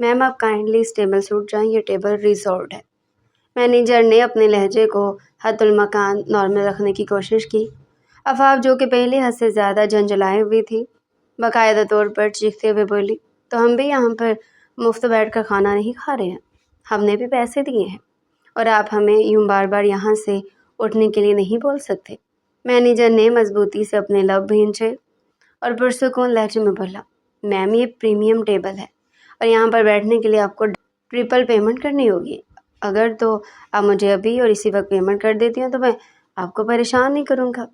میم آپ کائنڈلی اس ٹیبل سے اٹھ جائیں، یہ ٹیبل ریزروڈ ہے۔ مینیجر نے اپنے لہجے کو حد المکان نارمل رکھنے کی کوشش کی۔ آفاق جو کہ پہلے حد سے زیادہ جھنجھلائے ہوئی تھی، باقاعدہ طور پر چیختے ہوئے بولی، تو ہم بھی یہاں پر مفت بیٹھ کر کھانا نہیں کھا رہے ہیں، ہم نے بھی پیسے دیے ہیں، اور آپ ہمیں یوں بار بار یہاں سے اٹھنے کے لیے نہیں بول سکتے۔ مینیجر نے مضبوطی سے اپنے لب بھینچے اور پرسکون لہجے میں بولا، میم یہ پریمیم ٹیبل ہے اور یہاں پر بیٹھنے کے لیے آپ کو ٹرپل پیمنٹ کرنی ہوگی۔ اگر تو آپ مجھے ابھی اور اسی وقت پیمنٹ کر دیتی ہیں تو میں آپ کو پریشان نہیں کروں گا،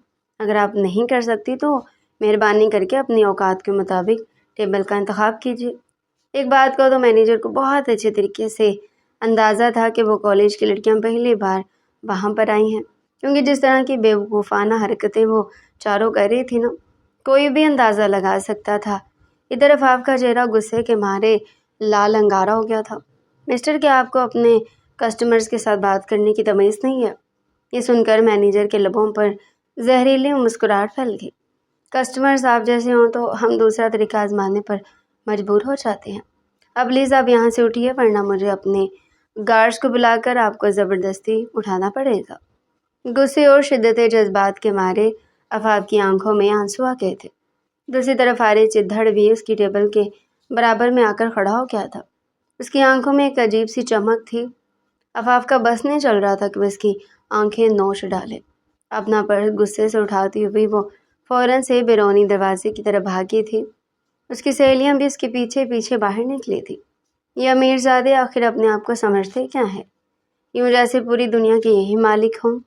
اگر آپ نہیں کر سکتی تو مہربانی کر کے اپنی اوقات کے مطابق ٹیبل کا انتخاب کیجیے۔ ایک بات کو تو مینیجر کو بہت اچھے طریقے سے اندازہ تھا کہ وہ کالج کی لڑکیاں پہلی بار وہاں پر آئی ہیں، کیونکہ جس طرح کی بے وقوفانہ حرکتیں وہ چاروں کر رہی تھی نا، کوئی بھی اندازہ لگا سکتا تھا۔ ادھر آفاق کا چہرہ غصے کے مارے لال انگارہ ہو گیا تھا۔ مسٹر، کیا آپ کو اپنے کسٹمرز کے ساتھ بات کرنے کی تمیز نہیں ہے؟ یہ سن کر مینیجر کے لبوں پر زہریلی مسکراہٹ پھیل گئی۔ کسٹمرز آپ جیسے ہوں تو ہم دوسرا طریقہ آزمانے پر مجبور ہو جاتے ہیں۔ اب پلیز آپ یہاں سے اٹھیے، ورنہ مجھے اپنے گارڈز کو بلا کر آپ کو زبردستی اٹھانا پڑے گا۔ غصے اور شدت جذبات کے مارے آفاق کی آنکھوں میں آنسو آ گئے تھے۔ دوسری طرف حارث چدھڑ بھی اس کی ٹیبل کے برابر میں آ کر کھڑا ہو گیا تھا۔ اس کی آنکھوں میں ایک عجیب سی چمک تھی۔ آفاق کا بس نہیں چل رہا تھا کہ وہ اس کی آنکھیں نوچ ڈالے۔ اپنا پرس غصے سے اٹھاتی ہوئی وہ فوراً سے بیرونی دروازے کی طرف بھاگی تھی۔ اس کی سہیلیاں بھی اس کے پیچھے پیچھے باہر نکلی تھی۔ یہ امیرزادے آخر اپنے آپ کو سمجھتے کیا ہیں؟ یوں جیسے پوری دنیا کے یہی مالک ہوں۔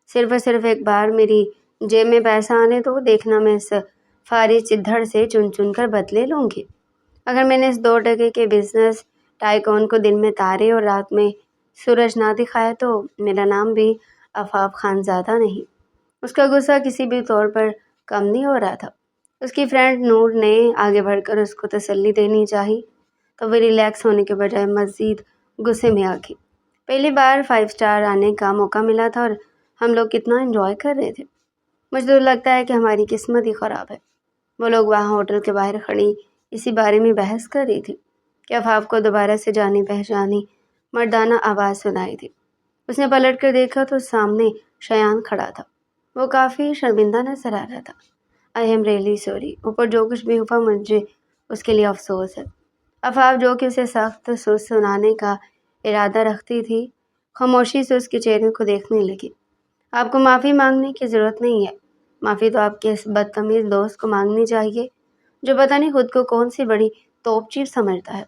صرف اور صرف ایک بار میری جیب میں پیسہ آنے تو دیکھنا میں اس فارغ چدھڑ سے چن چن کر بدلے لوں گی۔ اگر میں نے اس 2 ٹکے کے بزنس ٹائکون کو دن میں تارے اور رات میں سورج نہ دکھایا تو میرا نام بھی آفاق خان زادہ نہیں۔ اس کا غصہ کسی بھی طور پر کم نہیں ہو رہا تھا۔ اس کی فرینڈ نور نے آگے بڑھ کر اس کو تسلی دینی چاہی تو وہ ریلیکس ہونے کے بجائے مزید غصے میں آ گئی۔ پہلی بار 5 اسٹار آنے کا موقع ملا تھا اور ہم لوگ کتنا انجوائے کر رہے تھے۔ مجھے تو لگتا ہے کہ ہماری قسمت ہی خراب ہے۔ وہ لوگ وہاں ہوٹل کے باہر کھڑی اسی بارے میں بحث کر رہی تھی کہ آفاق کو دوبارہ سے جانی پہچانی مردانہ آواز سنائی تھی۔ اس نے پلٹ کر دیکھا تو سامنے شایان کھڑا تھا۔ وہ کافی شرمندہ نظر آ رہا تھا۔ آئی ایم ریئلی سوری، اوپر جو کچھ بھی ہوا مجھے اس کے لیے افسوس ہے۔ آفاق جو کہ اسے سخت سوز سنانے کا ارادہ رکھتی تھی، خاموشی سے اس کے چہرے کو دیکھنے لگی۔ آپ کو معافی مانگنے کی ضرورت نہیں ہے۔ معافی تو آپ کے اس بدتمیز دوست کو مانگنی چاہیے جو پتہ نہیں خود کو کون سی بڑی توپ چیف سمجھتا ہے۔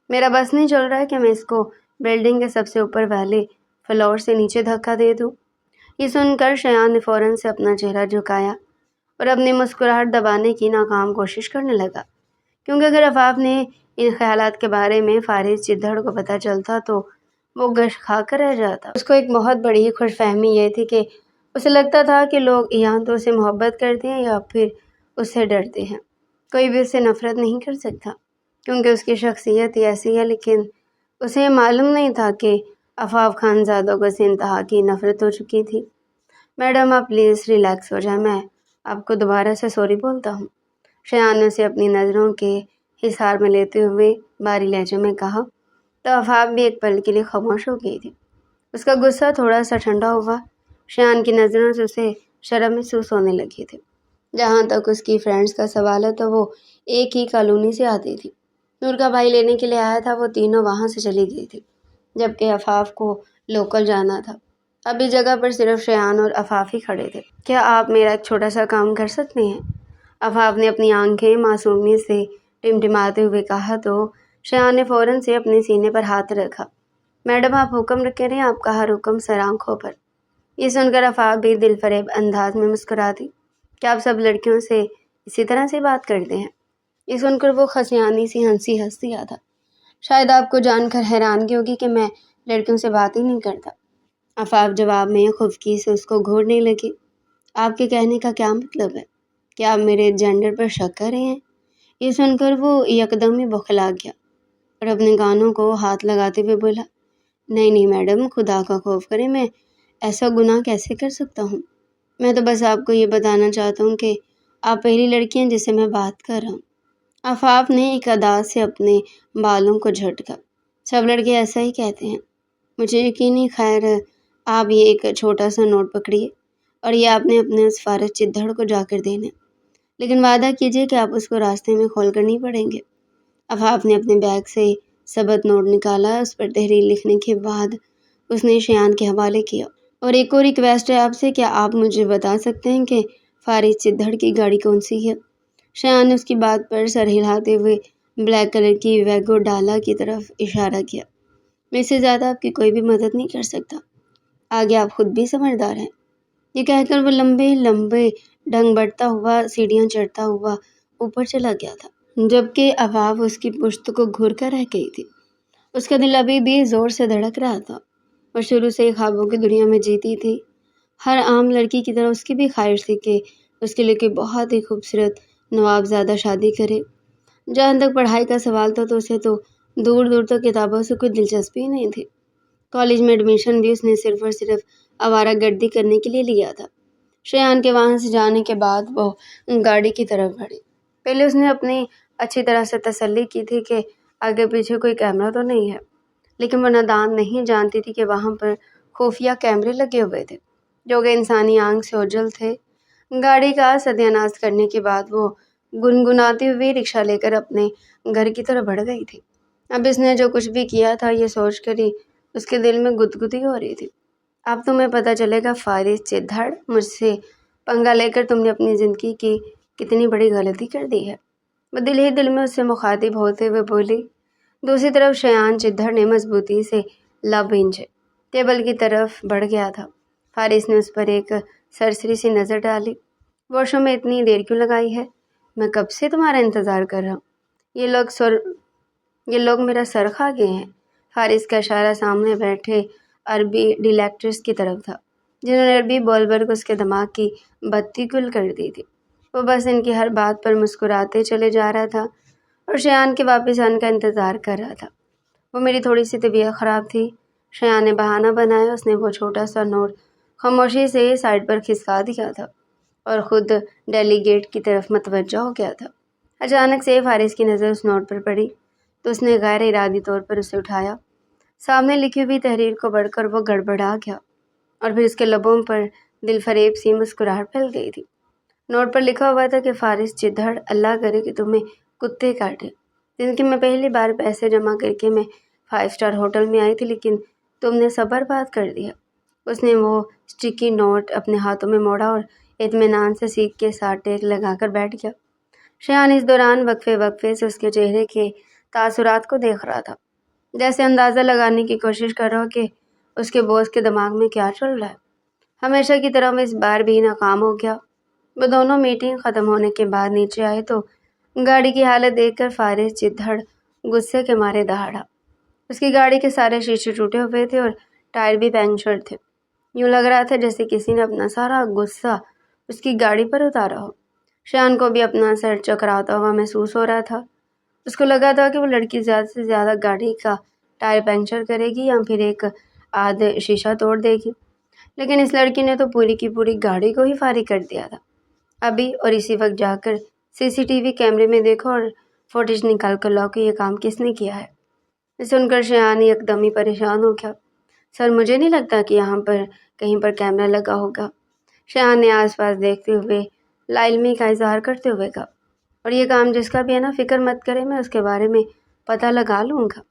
میرا بس نہیں چل رہا ہے کہ میں اس کو بلڈنگ کے سب سے اوپر والے فلور سے نیچے دھکا دے دوں۔ یہ سن کر شایان نے فوراً سے اپنا چہرہ جھکایا اور اپنی مسکراہٹ دبانے کی ناکام کوشش کرنے لگا، کیونکہ اگر آفاق نے ان خیالات کے بارے میں فارغ چدھڑ کو پتہ چلتا تو وہ گش کھا کر رہ جاتا۔ اس کو ایک بہت بڑی خوش فہمی یہ تھی کہ اسے لگتا تھا کہ لوگ یا تو اسے محبت کرتے ہیں یا پھر اس سے ڈرتے ہیں، کوئی بھی اس سے نفرت نہیں کر سکتا، کیونکہ اس کی شخصیت ہی ایسی ہے۔ لیکن اسے معلوم نہیں تھا کہ آفاق خان زادہ کو اس انتہا کی نفرت ہو چکی تھی۔ میڈم آپ پلیز ریلیکس ہو جائیں، میں آپ کو دوبارہ سے سوری بولتا ہوں، شایان نے اسے اپنی نظروں کے حصار میں لیتے ہوئے باری لہجے میں کہا۔ تو آفاق بھی ایک پل کے لیے خاموش ہو گئی تھی۔ اس کا غصہ تھوڑا سا ٹھنڈا ہوا۔ شایان کی نظروں سے اسے شرم محسوس ہونے لگی تھی۔ جہاں تک اس کی فرینڈز کا سوال ہے تو وہ ایک ہی کالونی سے آتی تھی۔ نور کا بھائی لینے کے لیے آیا تھا، وہ تینوں وہاں سے چلی گئی تھی، جبکہ آفاق کو لوکل جانا تھا۔ اب اس جگہ پر صرف شایان اور آفاق ہی کھڑے تھے۔ کیا آپ میرا ایک چھوٹا سا کام کر سکتے ہیں؟ آفاق نے اپنی آنکھیں معصومیت سے ٹمٹماتے ہوئے کہا تو شایان نے فوراً سے اپنے سینے پر ہاتھ رکھا۔ میڈم آپ حکم کریں، آپ کا ہر حکم سر آنکھوں پر۔ یہ سن کر آفاق بھی دل فریب انداز میں مسکراتی۔ کیا آپ سب لڑکیوں سے اسی طرح سے بات کرتے ہیں؟ یہ سن کر وہ خسیانی سی ہنس دیا تھا۔ شاید آپ کو جان کر حیرانگی ہوگی کہ میں لڑکیوں سے بات ہی نہیں کرتا۔ آفاق جواب میں خفگی سے اس کو گھورنے لگی۔ آپ کے کہنے کا کیا مطلب ہے؟ کیا آپ میرے جینڈر پر شک کر رہے ہیں؟ یہ سن کر وہ یکدم ہی بوکھلا گیا اور اپنے کانوں کو ہاتھ لگاتے ہوئے بولا، نہیں میڈم، خدا کا خوف کریں، میں ایسا گناہ کیسے کر سکتا ہوں؟ میں تو بس آپ کو یہ بتانا چاہتا ہوں کہ آپ پہلی لڑکی ہیں جس سے میں بات کر رہا ہوں۔ آفاف نے ایک ادا سے اپنے بالوں کو جھٹکا۔ سب لڑکے ایسا ہی کہتے ہیں۔ مجھے یقین نہیں، خیر آپ یہ ایک چھوٹا سا نوٹ پکڑیے اور یہ آپ نے اپنے اس فارغ چدھڑ کو جا کر دینا، لیکن وعدہ کیجیے کہ آپ اس کو راستے میں کھول کر نہیں پڑیں گے۔ آفاف نے اپنے بیگ سے ثبت نوٹ نکالا، اس پر تحریر لکھنے کے بعد اس نے شایان کے حوالے کیا۔ اور ایک اور ریکویسٹ ہے آپ سے، کیا آپ مجھے بتا سکتے ہیں کہ فارغ چدھڑ کی گاڑی کون سی ہے؟ شایان نے اس کی بات پر سر ہلاتے ہوئے بلیک کلر کی ویگو ڈالا کی طرف اشارہ کیا۔ میں اس سے زیادہ آپ کی کوئی بھی مدد نہیں کر سکتا، آگے آپ خود بھی سمجھدار ہیں۔ یہ کہہ کر وہ لمبے لمبے ڈھنگ بڑھتا ہوا سیڑھیاں چڑھتا ہوا اوپر چلا گیا تھا، جبکہ آفاف اس کی پشت کو گھور کر رہ گئی تھی۔ اس کا دل ابھی بھی زور سے دھڑک رہا تھا اور شروع سے ہی خوابوں کی دنیا میں جیتی تھی۔ ہر عام لڑکی کی طرح اس کی بھی خواہش تھی کہ اس کے لیے کوئی بہت ہی خوبصورت نوابزادہ شادی کرے۔ جہاں تک پڑھائی کا سوال تھا تو اسے تو دور دور تک کتابوں سے کوئی دلچسپی نہیں تھی۔ کالج میں ایڈمیشن بھی اس نے صرف اور صرف آوارہ گردی کرنے کے لیے لیا تھا۔ شایان کے وہاں سے جانے کے بعد وہ گاڑی کی طرف بڑھی۔ پہلے اس نے اپنی اچھی طرح سے تسلی کی تھی کہ آگے پیچھے کوئی کیمرہ تو نہیں ہے، لیکن وہ نادان نہیں جانتی تھی کہ وہاں پر خفیہ کیمرے لگے ہوئے تھے جو کہ انسانی آنکھ سے اوجھل تھے۔ گاڑی کا ستیہ ناش کرنے کے بعد وہ گنگناتی ہوئی رکشہ لے کر اپنے گھر کی طرف بڑھ گئی تھی۔ اب اس نے جو کچھ بھی کیا تھا یہ سوچ کر ہی اس کے دل میں گدگدی ہو رہی تھی۔ اب تمہیں پتہ چلے گا فارغ چدھڑ، مجھ سے پنگا لے کر تم نے اپنی زندگی کی کتنی بڑی غلطی کر دی ہے۔ وہ دل ہی دل میں اس سے مخاطب ہوتے ہوئے بولی۔ دوسری طرف شایان چدھڑ نے مضبوطی سے لب انجھے ٹیبل کی طرف بڑھ گیا تھا۔ فارغ نے اس پر ایک سرسری سی نظر ڈالی۔ واش روم میں اتنی دیر کیوں لگائی ہے؟ میں کب سے تمہارا انتظار کر رہا ہوں۔ یہ لوگ میرا سر کھا گئے ہیں۔ فارغ کا اشارہ سامنے بیٹھے عربی ڈیلیکٹرز کی طرف تھا، جنہوں نے عربی بول بول کر اس کے دماغ کی بتی گل کر دی تھی۔ وہ بس ان کی ہر بات پر مسکراتے چلے جا رہا تھا اور شایان کے واپس آنے کا انتظار کر رہا تھا۔ وہ میری تھوڑی سی طبیعت خراب تھی، شایان نے بہانہ بنایا۔ اس نے وہ چھوٹا سا نوٹ خاموشی سے سائڈ پر کھسکا دیا تھا اور خود ڈیلی گیٹ کی طرف متوجہ ہو گیا تھا۔ اچانک سے فارغ کی نظر اس نوٹ پر پڑی تو اس نے غیر ارادی طور پر اسے اٹھایا۔ سامنے لکھی ہوئی تحریر کو پڑھ کر وہ گڑبڑا گیا اور پھر اس کے لبوں پر دل فریب سی مسکراہٹ پھیل گئی تھی۔ نوٹ پر لکھا ہوا تھا کہ فارغ چدھڑ، اللہ کرے کہ تمہیں کتے کاٹے۔ زندگی میں پہلی بار پیسے جمع کر کے میں 5 اسٹار ہوٹل میں آئی تھی، لیکن تم نے سب برباد کر دیا۔ اس نے وہ اسٹیکی نوٹ اپنے ہاتھوں میں موڑا اور اطمینان سے سیٹ کے ساتھ ٹیک لگا کر بیٹھ گیا۔ شایان اس دوران وقفے وقفے سے اس کے چہرے کے تاثرات کو دیکھ رہا تھا، جیسے اندازہ لگانے کی کوشش کر رہا ہو کہ اس کے باس کے دماغ میں کیا چل رہا ہے۔ ہمیشہ کی طرح وہ اس بار بھی ناکام ہو گیا۔ وہ دونوں میٹنگ ختم ہونے کے بعد نیچے آئے تو گاڑی کی حالت دیکھ کر فارغ چدھڑ غصے کے مارے دہاڑا۔ اس کی گاڑی کے سارے شیشے ٹوٹے ہوئے تھے اور ٹائر بھی پنکچر تھے۔ یوں لگ رہا تھا جیسے کسی نے اپنا سارا غصہ اس کی گاڑی پر اتارا ہو۔ شایان کو بھی اپنا سر چکراتا ہوا محسوس ہو رہا تھا۔ اس کو لگا تھا کہ وہ لڑکی زیادہ سے زیادہ گاڑی کا ٹائر پنکچر کرے گی یا پھر ایک آدھ شیشہ توڑ دے گی، لیکن اس لڑکی نے تو پوری کی پوری گاڑی کو ہی فارغ کر دیا تھا۔ ابھی اور اسی وقت جا کر CCTV کیمرے میں دیکھو اور فوٹیج نکال کر لاؤ کہ یہ کام کس نے کیا ہے۔ سن کر شایان ایک دم ہی پریشان ہو گیا۔ سر، مجھے نہیں لگتا کہ یہاں پر کہیں پر کیمرہ لگا ہوگا۔ شایان نے آس پاس دیکھتے ہوئے لا علمی کا اظہار کرتے ہوئے کہا، اور یہ کام جس کا بھی ہے نا، فکر مت کرے، میں اس کے بارے میں پتہ لگا لوں گا۔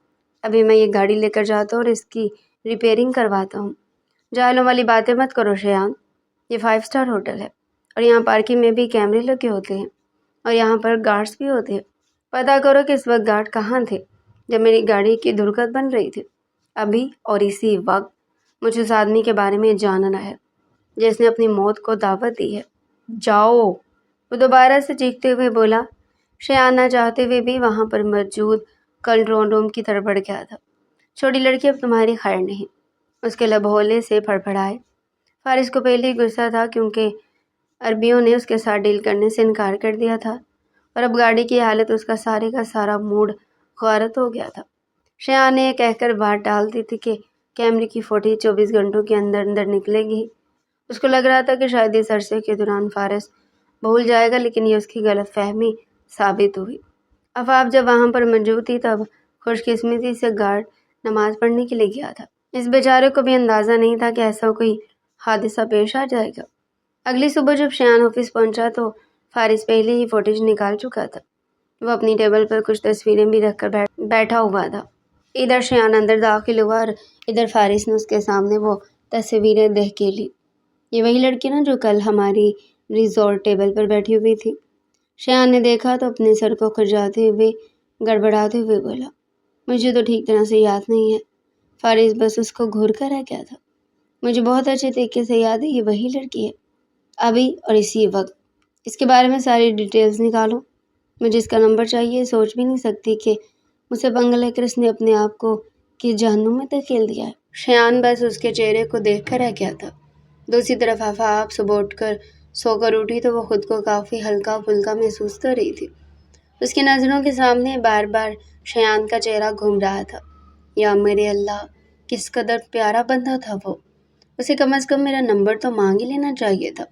ابھی میں یہ گاڑی لے کر جاتا ہوں اور اس کی ریپیئرنگ کرواتا ہوں۔ جاہلوں والی باتیں مت کرو شایان، یہ 5 اسٹار ہوٹل ہے اور یہاں پارکنگ میں بھی کیمرے لگے ہوتے ہیں اور یہاں پر گارڈز بھی ہوتے ہیں۔ پتہ کرو کہ اس وقت گارڈ کہاں تھے جب میری گاڑی کی دھڑکن بن رہی تھی۔ ابھی اور اسی وقت مجھے اس آدمی کے بارے میں جاننا ہے جس نے اپنی موت کو دعوت دی ہے۔ جاؤ، وہ دوبارہ سے چیختے ہوئے بولا۔ شایان نہ چاہتے ہوئے بھی وہاں پر موجود کنٹرول روم کی طرف بڑھ گیا تھا۔ چھوٹی لڑکی، اب تمہاری خیر نہیں، اس کے لب ہولے سے پھڑپھڑائے۔ فارغ کو پہلے ہی غصہ تھا کیونکہ عربیوں نے اس کے ساتھ ڈیل کرنے سے انکار کر دیا تھا اور اب گاڑی کی حالت اس کا سارے کا سارا موڈ غارت ہو گیا تھا۔ شایان نے یہ کہہ کر بات ڈال دی تھی کہ کیمرے کی فوٹیج 24 گھنٹوں کے اندر نکلے گی۔ اس کو لگ رہا تھا کہ شاید اس عرصے کے دوران فارغ بھول جائے گا، لیکن یہ اس کی غلط فہمی ثابت ہوئی۔ عفاف جب وہاں پر موجود تھی تب خوش قسمتی سے گارڈ نماز پڑھنے کے لیے گیا تھا۔ اس بیچارے کو بھی اندازہ نہیں تھا کہ ایسا کوئی حادثہ پیش آ جائے گا۔ اگلی صبح جب شایان آفس پہنچا تو فارس پہلے ہی فوٹیج نکال چکا تھا۔ وہ اپنی ٹیبل پر کچھ تصویریں بھی رکھ کر بیٹھا ہوا تھا۔ ادھر شایان اندر داخل ہوا اور ادھر فارس نے اس کے سامنے وہ تصویریں دیکھ کے لی۔ یہ وہی لڑکی نا جو کل ہماری ریزورٹ ٹیبل پر بیٹھی ہوئی تھی؟ شایان نے دیکھا تو اپنے سر کو کھجاتے ہوئے گڑبڑاتے ہوئے بولا، مجھے تو ٹھیک طرح سے یاد نہیں ہے۔ فارس بس اس کو گھور کر رہ گیا تھا۔ مجھے بہت اچھے طریقے سے یاد ہے، یہ وہی لڑکی ہے، ابھی اور اسی وقت۔ اس کے بارے میں ساری ڈیٹیلز نکالو، مجھے اس کا نمبر چاہیے۔ سوچ بھی نہیں سکتی کہ مجھے پنگا لے کر اس نے اپنے آپ کو کس جہنم میں دھکیل دیا ہے۔ شایان بس اس کے چہرے کو دیکھ کر رہ گیا تھا۔ دوسری طرف عفاف صبح اٹھ کر سو کر اٹھی تو وہ خود کو کافی ہلکا پھلکا محسوس کر رہی تھی۔ اس کی نظروں کے سامنے بار بار شایان کا چہرہ گھوم رہا تھا۔ یا میرے اللہ، کس قدر پیارا بندہ تھا وہ، اسے کم از کم میرا نمبر تو مانگ ہی لینا چاہیے تھا۔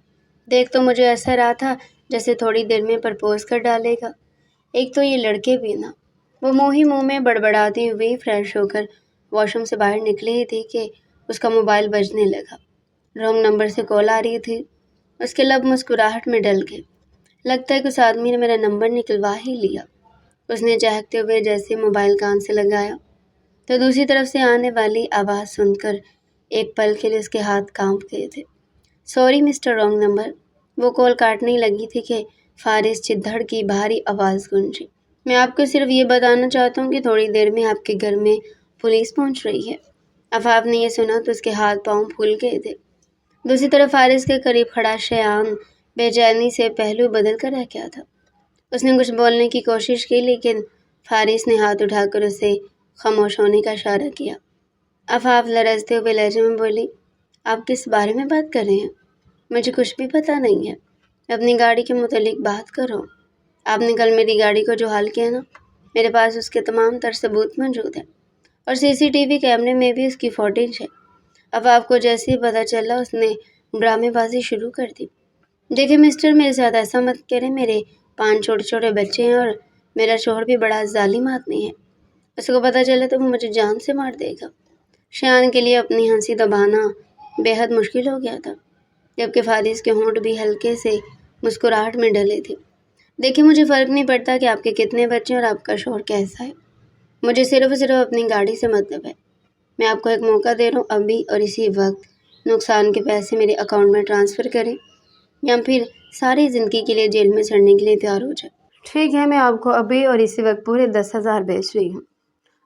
دیکھ تو مجھے ایسا رہا تھا جیسے تھوڑی دیر میں پرپوز کر ڈالے گا۔ ایک تو یہ لڑکے بھی نا۔ وہ منہ میں بڑبڑاتی ہوئی فریش ہو کر واش روم سے باہر نکلی ہی تھی کہ اس کا موبائل بجنے لگا۔ رانگ نمبر سے کال آ رہی تھی۔ اس کے لب مسکراہٹ میں ڈل گئے۔ لگتا ہے کہ اس آدمی نے میرا نمبر نکلوا ہی لیا۔ اس نے چہکتے ہوئے جیسے موبائل کان سے لگایا تو دوسری طرف سے آنے والی آواز سن کر ایک پل کے لیے اس کے ہاتھ کانپ گئے تھے۔ Sorry mister wrong number. وہ کال کاٹنے لگی تھی کہ فارس چدھڑ کی بھاری آواز گونجی۔ میں آپ کو صرف یہ بتانا چاہتا ہوں کہ تھوڑی دیر میں آپ کے گھر میں پولیس پہنچ رہی ہے۔ عفاف نے یہ سنا تو اس کے ہاتھ پاؤں پھول گئے تھے۔ دوسری طرف فارس کے قریب کھڑا شایان بے چینی سے پہلو بدل کر رہ گیا تھا۔ اس نے کچھ بولنے کی کوشش کی لیکن فارس نے ہاتھ اٹھا کر اسے خاموش ہونے کا اشارہ کیا۔ عفاف لرزتے ہوئے لہجے میں بولی، آپ کس بارے میں بات کر رہے ہیں؟ مجھے کچھ بھی پتہ نہیں ہے۔ اپنی گاڑی کے متعلق بات کرو۔ آپ نے کل میری گاڑی کو جو حال کیا نا، میرے پاس اس کے تمام تر ثبوت موجود ہیں اور CCTV کیمرے میں بھی اس کی فوٹیج ہے۔ عفاف کو جیسے ہی پتہ چلا اس نے ڈرامے بازی شروع کر دی۔ دیکھیں مسٹر، میرے ساتھ ایسا مت کریں، میرے 5 چھوٹے چھوٹے بچے ہیں اور میرا شوہر بھی بڑا ظالم آدمی ہے۔ اس کو پتہ چلے تو وہ مجھے جان سے مار دے گا۔ شایان کے لیے اپنی ہنسی دبانا بے حد مشکل ہو گیا تھا، جبکہ فارس کے ہونٹ بھی ہلکے سے مسکراہٹ میں ڈلے تھے۔ دیکھیں مجھے فرق نہیں پڑتا کہ آپ کے کتنے بچے اور آپ کا شوہر کیسا ہے، مجھے صرف اپنی گاڑی سے مطلب ہے۔ میں آپ کو ایک موقع دے رہا ہوں، ابھی اور اسی وقت نقصان کے پیسے میرے اکاؤنٹ میں ٹرانسفر کریں یا پھر ساری زندگی کے لیے جیل میں سڑنے کے لیے تیار ہو جائے۔ ٹھیک ہے، میں آپ کو ابھی اور اسی وقت پورے 10,000 بیچ رہی ہوں۔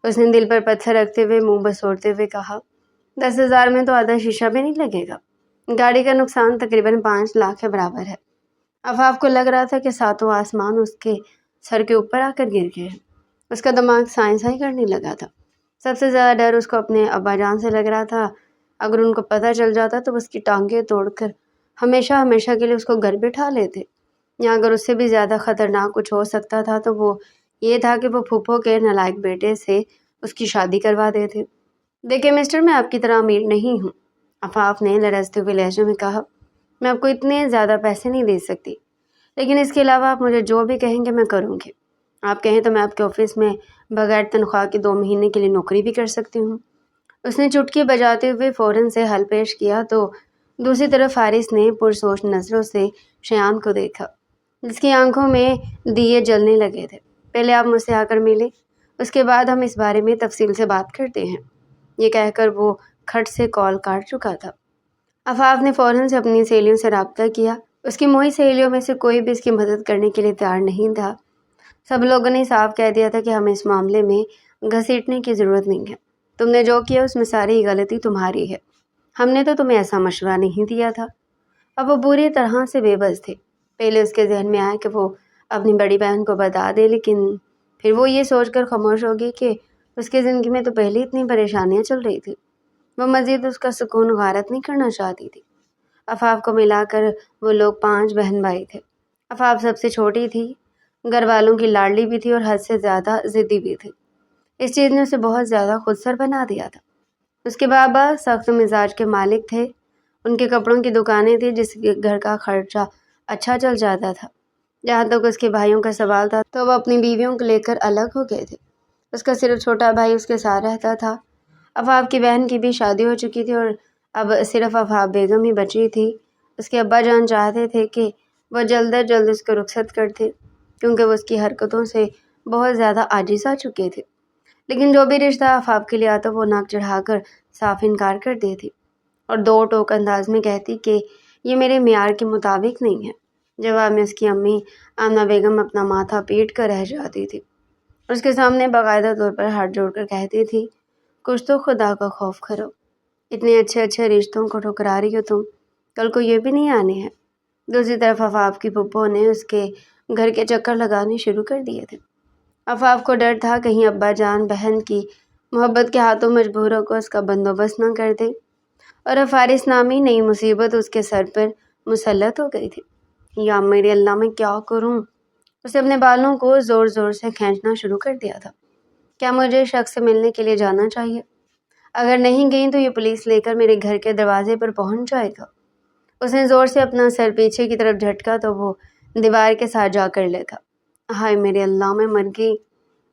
اس نے دل پر پتھر رکھتے ہوئے منہ بسوڑتے ہوئے کہا، 10,000 میں تو آدھا شیشہ بھی نہیں لگے گا۔ گاڑی کا نقصان تقریباً 5 لاکھ کے برابر ہے۔ عفاف کو لگ رہا تھا کہ ساتوں آسمان اس کے سر کے اوپر آ کر گر گئے ہیں۔ اس کا دماغ سائیں کرنے لگا تھا۔ سب سے زیادہ ڈر اس کو اپنے ابا جان سے لگ رہا تھا۔ اگر ان کو پتہ چل جاتا تو اس کی ٹانگیں توڑ کر ہمیشہ کے لیے اس کو گھر بٹھا لیتے، یا اگر اس سے بھی زیادہ خطرناک کچھ ہو سکتا تھا تو وہ یہ تھا کہ وہ پھوپھو کے نالائق بیٹے سے اس کی شادی کروا دیتے۔ دیکھیں مسٹر، میں آپ کی طرح امیر نہیں ہوں، عفاف نے لرزتے ہوئے لہجے میں کہا۔ میں آپ کو اتنے زیادہ پیسے نہیں دے سکتی، لیکن اس کے علاوہ آپ مجھے جو بھی کہیں گے میں کروں گی۔ آپ کہیں تو میں آپ کے آفس میں بغیر تنخواہ کے 2 مہینے کے لیے نوکری بھی کر سکتی ہوں۔ اس نے چٹکی بجاتے ہوئے فوراً سے حل پیش کیا تو دوسری طرف فارس نے پرسوچ نظروں سے شایان کو دیکھا، جس کی آنکھوں میں دیے جلنے لگے تھے۔ پہلے آپ مجھ سے آ کر ملے، اس کے بعد ہم اس بارے میں تفصیل سے بات کرتے ہیں۔ یہ کہہ کر وہ کھٹ سے کال کاٹ چکا تھا۔ عفاف نے فوراً سے اپنی سہیلیوں سے رابطہ کیا۔ اس کی موئی سہیلیوں میں سے کوئی بھی اس کی مدد کرنے کے لیے تیار نہیں تھا۔ سب لوگوں نے صاف کہہ دیا تھا کہ ہمیں اس معاملے میں گھسیٹنے کی ضرورت نہیں ہے۔ تم نے جو کیا اس میں ساری غلطی تمہاری ہے، ہم نے تو تمہیں ایسا مشورہ نہیں دیا تھا۔ اب وہ بری طرح سے بے بس تھے۔ پہلے اس کے ذہن میں آیا کہ وہ اپنی بڑی بہن کو بتا دے، لیکن پھر وہ یہ سوچ کر خاموش ہو گئی کہ اس کی زندگی میں تو پہلے اتنی پریشانیاں چل رہی تھی، وہ مزید اس کا سکون غارت نہیں کرنا چاہتی تھی۔ عفاف کو ملا کر وہ لوگ 5 بہن بھائی تھے۔ عفاف سب سے چھوٹی تھی، گھر والوں کی لاڈلی بھی تھی اور حد سے زیادہ ضدی بھی تھی۔ اس چیز نے اسے بہت زیادہ خود سر بنا دیا تھا۔ اس کے بابا سخت مزاج کے مالک تھے۔ ان کے کپڑوں کی دکانیں تھیں، جس کے گھر کا خرچہ اچھا چل جاتا تھا۔ جہاں تک اس کے بھائیوں کا سوال تھا تو وہ اپنی بیویوں کو لے کر الگ ہو گئے تھے۔ اس کا صرف چھوٹا بھائی اس کے ساتھ رہتا تھا۔ آفاق کی بہن کی بھی شادی ہو چکی تھی اور اب صرف آفاق بیگم ہی بچی تھی۔ اس کے ابا جان چاہتے تھے کہ وہ جلد از جلد اس کو رخصت کرتے، کیونکہ وہ اس کی حرکتوں سے بہت زیادہ عاجز آ چکے تھے۔ لیکن جو بھی رشتہ آفاق کے لیے آتا وہ ناک چڑھا کر صاف انکار کر دیتی اور دو ٹوک انداز میں کہتی کہ یہ میرے معیار کے مطابق نہیں ہے۔ جواب میں اس کی امی آمنہ بیگم اپنا ماتھا پیٹ کر رہ جاتی تھی اور اس کے سامنے باقاعدہ طور پر ہاتھ جوڑ کر کہتی تھی، کچھ تو خدا کا خوف کرو، اتنے اچھے اچھے رشتوں کو ٹھکرا رہی ہو تم، کل کو یہ بھی نہیں آنے ہیں۔ دوسری طرف آفاق کی پھپھو نے اس کے گھر کے چکر لگانے شروع کر دیے تھے۔ آفاق کو ڈر تھا کہیں ابا جان بہن کی محبت کے ہاتھوں مجبور ہو کر اس کا بندوبست نہ کر دے، اور اب فارس نامی نئی مصیبت اس کے سر پر مسلط ہو گئی تھی۔ یا میرے اللہ، میں کیا کروں؟ اسے اپنے بالوں کو زور زور سے کھینچنا شروع کر دیا تھا۔ کیا مجھے شخص سے ملنے کے لیے جانا چاہیے؟ اگر نہیں گئی تو یہ پولیس لے کر میرے گھر کے دروازے پر پہنچ جائے گا۔ اس نے زور سے اپنا سر پیچھے کی طرف جھٹکا تو وہ دیوار کے ساتھ جا کر لگا۔ ہائے میرے اللہ، میں مر گئی۔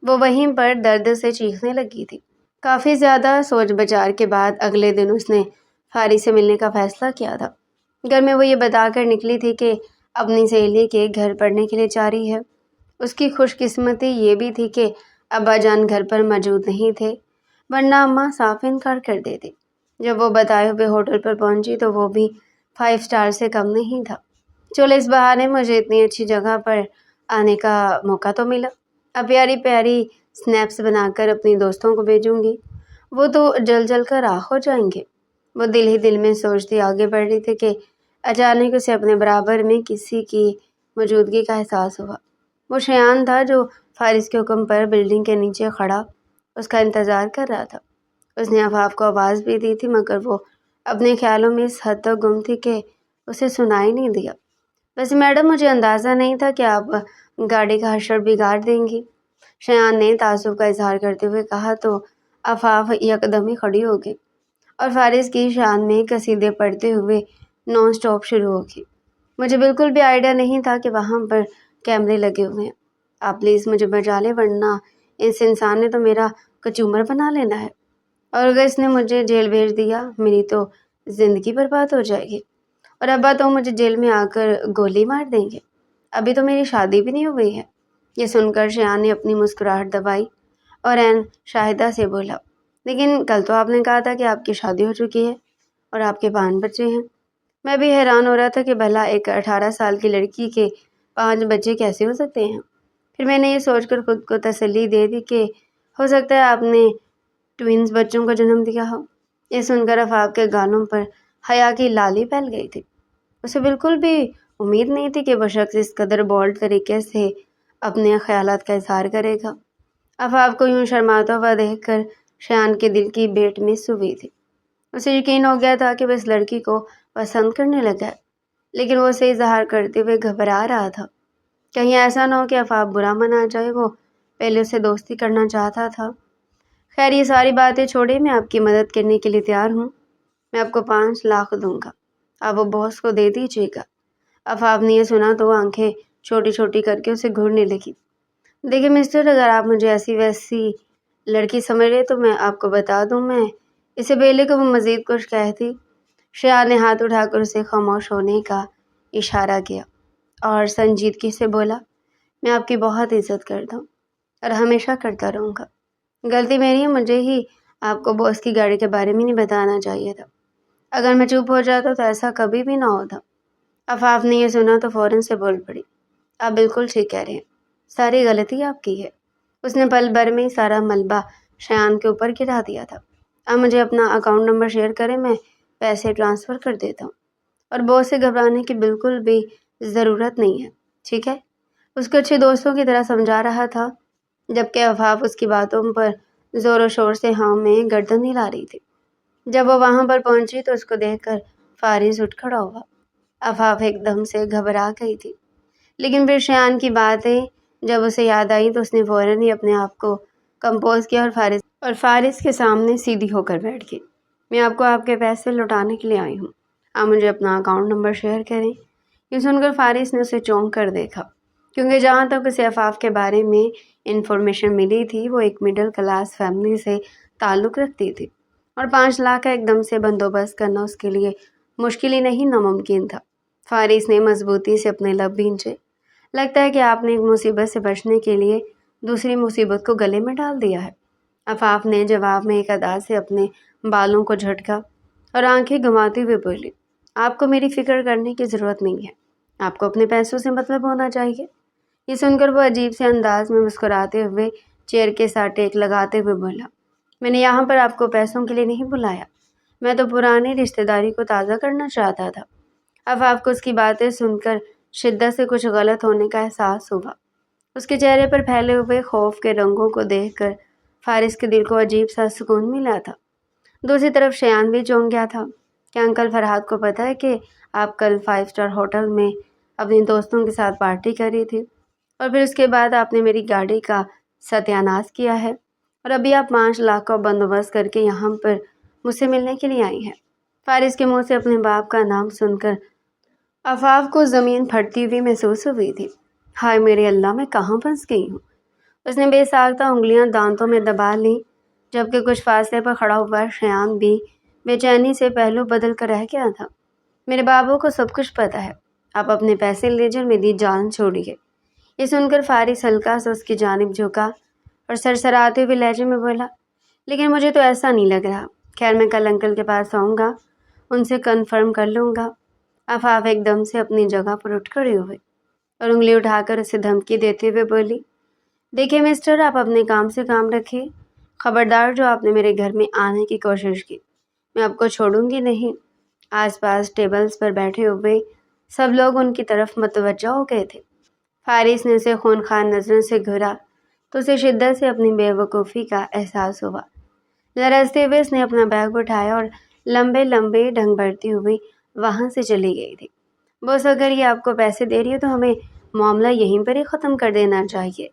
وہ وہیں پر درد سے چیخنے لگی تھی۔ کافی زیادہ سوچ بچار کے بعد اگلے دن اس نے فارس سے ملنے کا فیصلہ کیا تھا۔ گھر میں وہ یہ بتا کر نکلی تھی کہ اپنی سہیلی کے گھر پڑھنے کے لیے جا رہی ہے۔ اس کی خوش قسمتی یہ بھی تھی کہ ابا جان گھر پر موجود نہیں تھے، ورنہ اماں صاف انکار کر دیتی۔ جب وہ بتائے ہوئے ہوٹل پر پہنچی تو وہ بھی 5 اسٹار سے کم نہیں تھا۔ چلو اس بہانے مجھے اتنی اچھی جگہ پر آنے کا موقع تو ملا۔ اب پیاری پیاری سنیپس بنا کر اپنی دوستوں کو بھیجوں گی، وہ تو جل جل کر راکھ ہو جائیں گے۔ وہ دل ہی دل میں سوچتی آگے بڑھ رہی تھی کہ اچانک اسے اپنے برابر میں کسی کی موجودگی کا احساس ہوا۔ وہ شیان تھا جو فارس کے حکم پر بلڈنگ کے نیچے کھڑا اس کا انتظار کر رہا تھا۔ اس نے آفاق کو آواز بھی دی تھی مگر وہ اپنے خیالوں میں اس حد تک گم تھی کہ اسے سنائی نہیں دیا۔ ویسے میڈم، مجھے اندازہ نہیں تھا کہ آپ گاڑی کا حشر بگاڑ دیں گی، شیان نے تعصب کا اظہار کرتے ہوئے کہا تو آفاق یکدم ہی کھڑی ہو گئی اور فارس کی شان میں قصیدے پڑھتے ہوئے نان سٹاپ شروع ہو گئی۔ مجھے بالکل بھی آئیڈیا نہیں تھا کہ وہاں پر کیمرے لگے ہوئے ہیں۔ آپ پلیز مجھے بچا لیں ورنہ اس انسان نے تو میرا کچومر بنا لینا ہے، اور اگر اس نے مجھے جیل بھیج دیا میری تو زندگی برباد ہو جائے گی، اور ابا تو مجھے جیل میں آ کر گولی مار دیں گے۔ ابھی تو میری شادی بھی نہیں ہوئی ہے۔ یہ سن کر شیان نے اپنی مسکراہٹ دبائی اور عین شاہدہ سے بولا، لیکن کل تو آپ نے کہا تھا کہ آپ کی شادی ہو چکی ہے اور آپ کے 5 بچے ہیں۔ میں بھی حیران ہو رہا تھا کہ بھلا ایک 18 سال کی لڑکی کے 5 بچے کیسے ہو سکتے ہیں۔ پھر میں نے یہ سوچ کر خود کو تسلی دے دی کہ ہو سکتا ہے آپ نے ٹوئنز بچوں کو جنم دیا ہو۔ یہ سن کر آفاق کے گالوں پر حیا کی لالی پھیل گئی تھی۔ اسے بالکل بھی امید نہیں تھی کہ وہ شخص اس قدر بولڈ طریقے سے اپنے خیالات کا اظہار کرے گا۔ آفاق کو یوں شرماتا ہوا دیکھ کر شیان کے دل کی بیٹ مس ہوئی تھی۔ اسے یقین ہو گیا تھا کہ وہ اس لڑکی کو پسند کرنے لگا ہے، لیکن وہ اسے اظہار کرتے ہوئے گھبرا رہا تھا۔ کہیں ایسا نہ ہو کہ آفاق برا منا جائے، وہ پہلے اسے دوستی کرنا چاہتا تھا۔ خیر یہ ساری باتیں چھوڑے، میں آپ کی مدد کرنے کے لیے تیار ہوں۔ میں آپ کو 5 لاکھ دوں گا، آپ وہ باس کو دے دیجیے گا۔ آفاق نے یہ سنا تو آنکھیں چھوٹی چھوٹی کر کے اسے گھورنے لگی۔ دیکھیے مسٹر، اگر آپ مجھے ایسی ویسی لڑکی سمجھ رہے تو میں آپ کو بتا دوں، میں اسے پہلے کہ وہ مزید کچھ کہتی، شیان نے ہاتھ اٹھا کر اسے خاموش ہونے کا اشارہ کیا اور سنجیدگی سے بولا، میں آپ کی بہت عزت کرتا ہوں اور ہمیشہ کرتا رہوں گا۔ غلطی میری ہے، مجھے ہی آپ کو باس کی گاڑی کے بارے میں نہیں بتانا چاہیے تھا۔ اگر میں چپ ہو جاتا تو ایسا کبھی بھی نہ ہوتا۔ آفاق نے یہ سنا تو فوراً سے بول پڑی، آپ بالکل ٹھیک کہہ رہے ہیں، ساری غلطی آپ کی ہے۔ اس نے پل بھر میں سارا ملبہ شیان کے اوپر گرا دیا تھا۔ آپ مجھے اپنا اکاؤنٹ نمبر شیئر کریں، میں پیسے ٹرانسفر کر دیتا ہوں، اور باس سے گھبرانے کی بالکل بھی ضرورت نہیں ہے، ٹھیک ہے؟ اس کو اچھے دوستوں کی طرح سمجھا رہا تھا، جبکہ آفاق اس کی باتوں پر زور و شور سے ہاں میں گردن ہلا رہی تھی۔ جب وہ وہاں پر پہنچی تو اس کو دیکھ کر فارس اٹھ کھڑا ہوا۔ آفاق ایک دم سے گھبرا گئی تھی، لیکن پھر شیان کی باتیں جب اسے یاد آئی تو اس نے فوراً ہی اپنے آپ کو کمپوز کیا اور فارس کے سامنے سیدھی ہو کر بیٹھ گئی۔ میں آپ کو آپ کے پیسے لوٹانے کے لیے آئی ہوں، آپ مجھے اپنا اکاؤنٹ نمبر شیئر کریں۔ یہ سن کر فارس نے اسے چونک کر دیکھا کیونکہ جہاں تک اسے عفاف کے بارے میں انفارمیشن ملی تھی وہ ایک مڈل کلاس فیملی سے تعلق رکھتی تھی اور 5 لاکھ کا ایک دم سے بندوبست کرنا اس کے لیے مشکل ہی نہیں ناممکن تھا۔ فارس نے مضبوطی سے اپنے لب بھینچے۔ لگتا ہے کہ آپ نے ایک مصیبت سے بچنے کے لیے دوسری مصیبت کو گلے میں ڈال دیا ہے۔ عفاف نے جواب میں ایک ادا سے اپنے بالوں کو جھٹکا اور آنکھیں گھماتے ہوئے بولی، آپ کو میری فکر کرنے کی ضرورت نہیں ہے، آپ کو اپنے پیسوں سے مطلب ہونا چاہیے۔ یہ سن کر وہ عجیب سے انداز میں مسکراتے ہوئے چیئر کے ساتھ ٹیک لگاتے ہوئے بولا، میں نے یہاں پر آپ کو پیسوں کے لیے نہیں بلایا، میں تو پرانی رشتہ داری کو تازہ کرنا چاہتا تھا۔ عفاف کو اس کی باتیں سن کر شدت سے کچھ غلط ہونے کا احساس ہوا۔ اس کے چہرے پر پھیلے ہوئے خوف کے رنگوں کو دیکھ کر فارس کے دل کو عجیب سا سکون ملا تھا۔ دوسری طرف شیان بھی چونک گیا تھا۔ کیا انکل فرحاد کو پتہ ہے کہ آپ کل 5 اسٹار ہوٹل میں اپنی دوستوں کے ساتھ پارٹی کر رہی تھی اور پھر اس کے بعد آپ نے میری گاڑی کا ستیہ ناش کیا ہے اور ابھی آپ 5 لاکھ کا بندوبست کر کے یہاں پر مجھ سے ملنے کے لیے آئی ہیں؟ فارس کے منہ سے اپنے باپ کا نام سن کر عفاف کو زمین پھٹتی ہوئی محسوس ہوئی تھی۔ ہائے میرے اللہ، میں کہاں پھنس گئی ہوں؟ اس نے بے ساختہ انگلیاں دانتوں میں دبا لیں، جبکہ کچھ فاصلے پر کھڑا ہوا شیان بھی بے چینی سے پہلو بدل کر رہ گیا تھا۔ میرے بابو کو سب کچھ پتہ ہے، آپ اپنے پیسے لے جائیں، میری جان چھوڑیے۔ یہ سن کر فارس ہلکا سے اس کی جانب جھکا اور سرسراتے ہوئے لہجے میں بولا، لیکن مجھے تو ایسا نہیں لگ رہا۔ خیر میں کل انکل کے پاس آؤں گا، ان سے کنفرم کر لوں گا۔ عفاف ایک دم سے اپنی جگہ پر اٹھ کھڑی ہوئی اور انگلی اٹھا کر اسے دھمکی دیتے ہوئے بولی، دیکھیے مسٹر، آپ اپنے کام سے کام رکھیے، خبردار جو آپ نے میرے گھر میں آنے کی کوشش کی، میں آپ کو چھوڑوں گی نہیں۔ آس پاس ٹیبلز پر بیٹھے ہوئے سب لوگ ان کی طرف متوجہ ہو گئے تھے۔ فارس نے اسے خونخوار نظروں سے گھورا تو اسے شدت سے اپنی بے وقوفی کا احساس ہوا۔ لرزتے ہوئے اس نے اپنا بیگ اٹھایا اور لمبے لمبے ڈھنگ بھرتی ہوئی وہاں سے چلی گئی تھی۔ بس اگر یہ آپ کو پیسے دے رہی ہے تو ہمیں معاملہ یہیں پر ہی ختم کر دینا چاہیے۔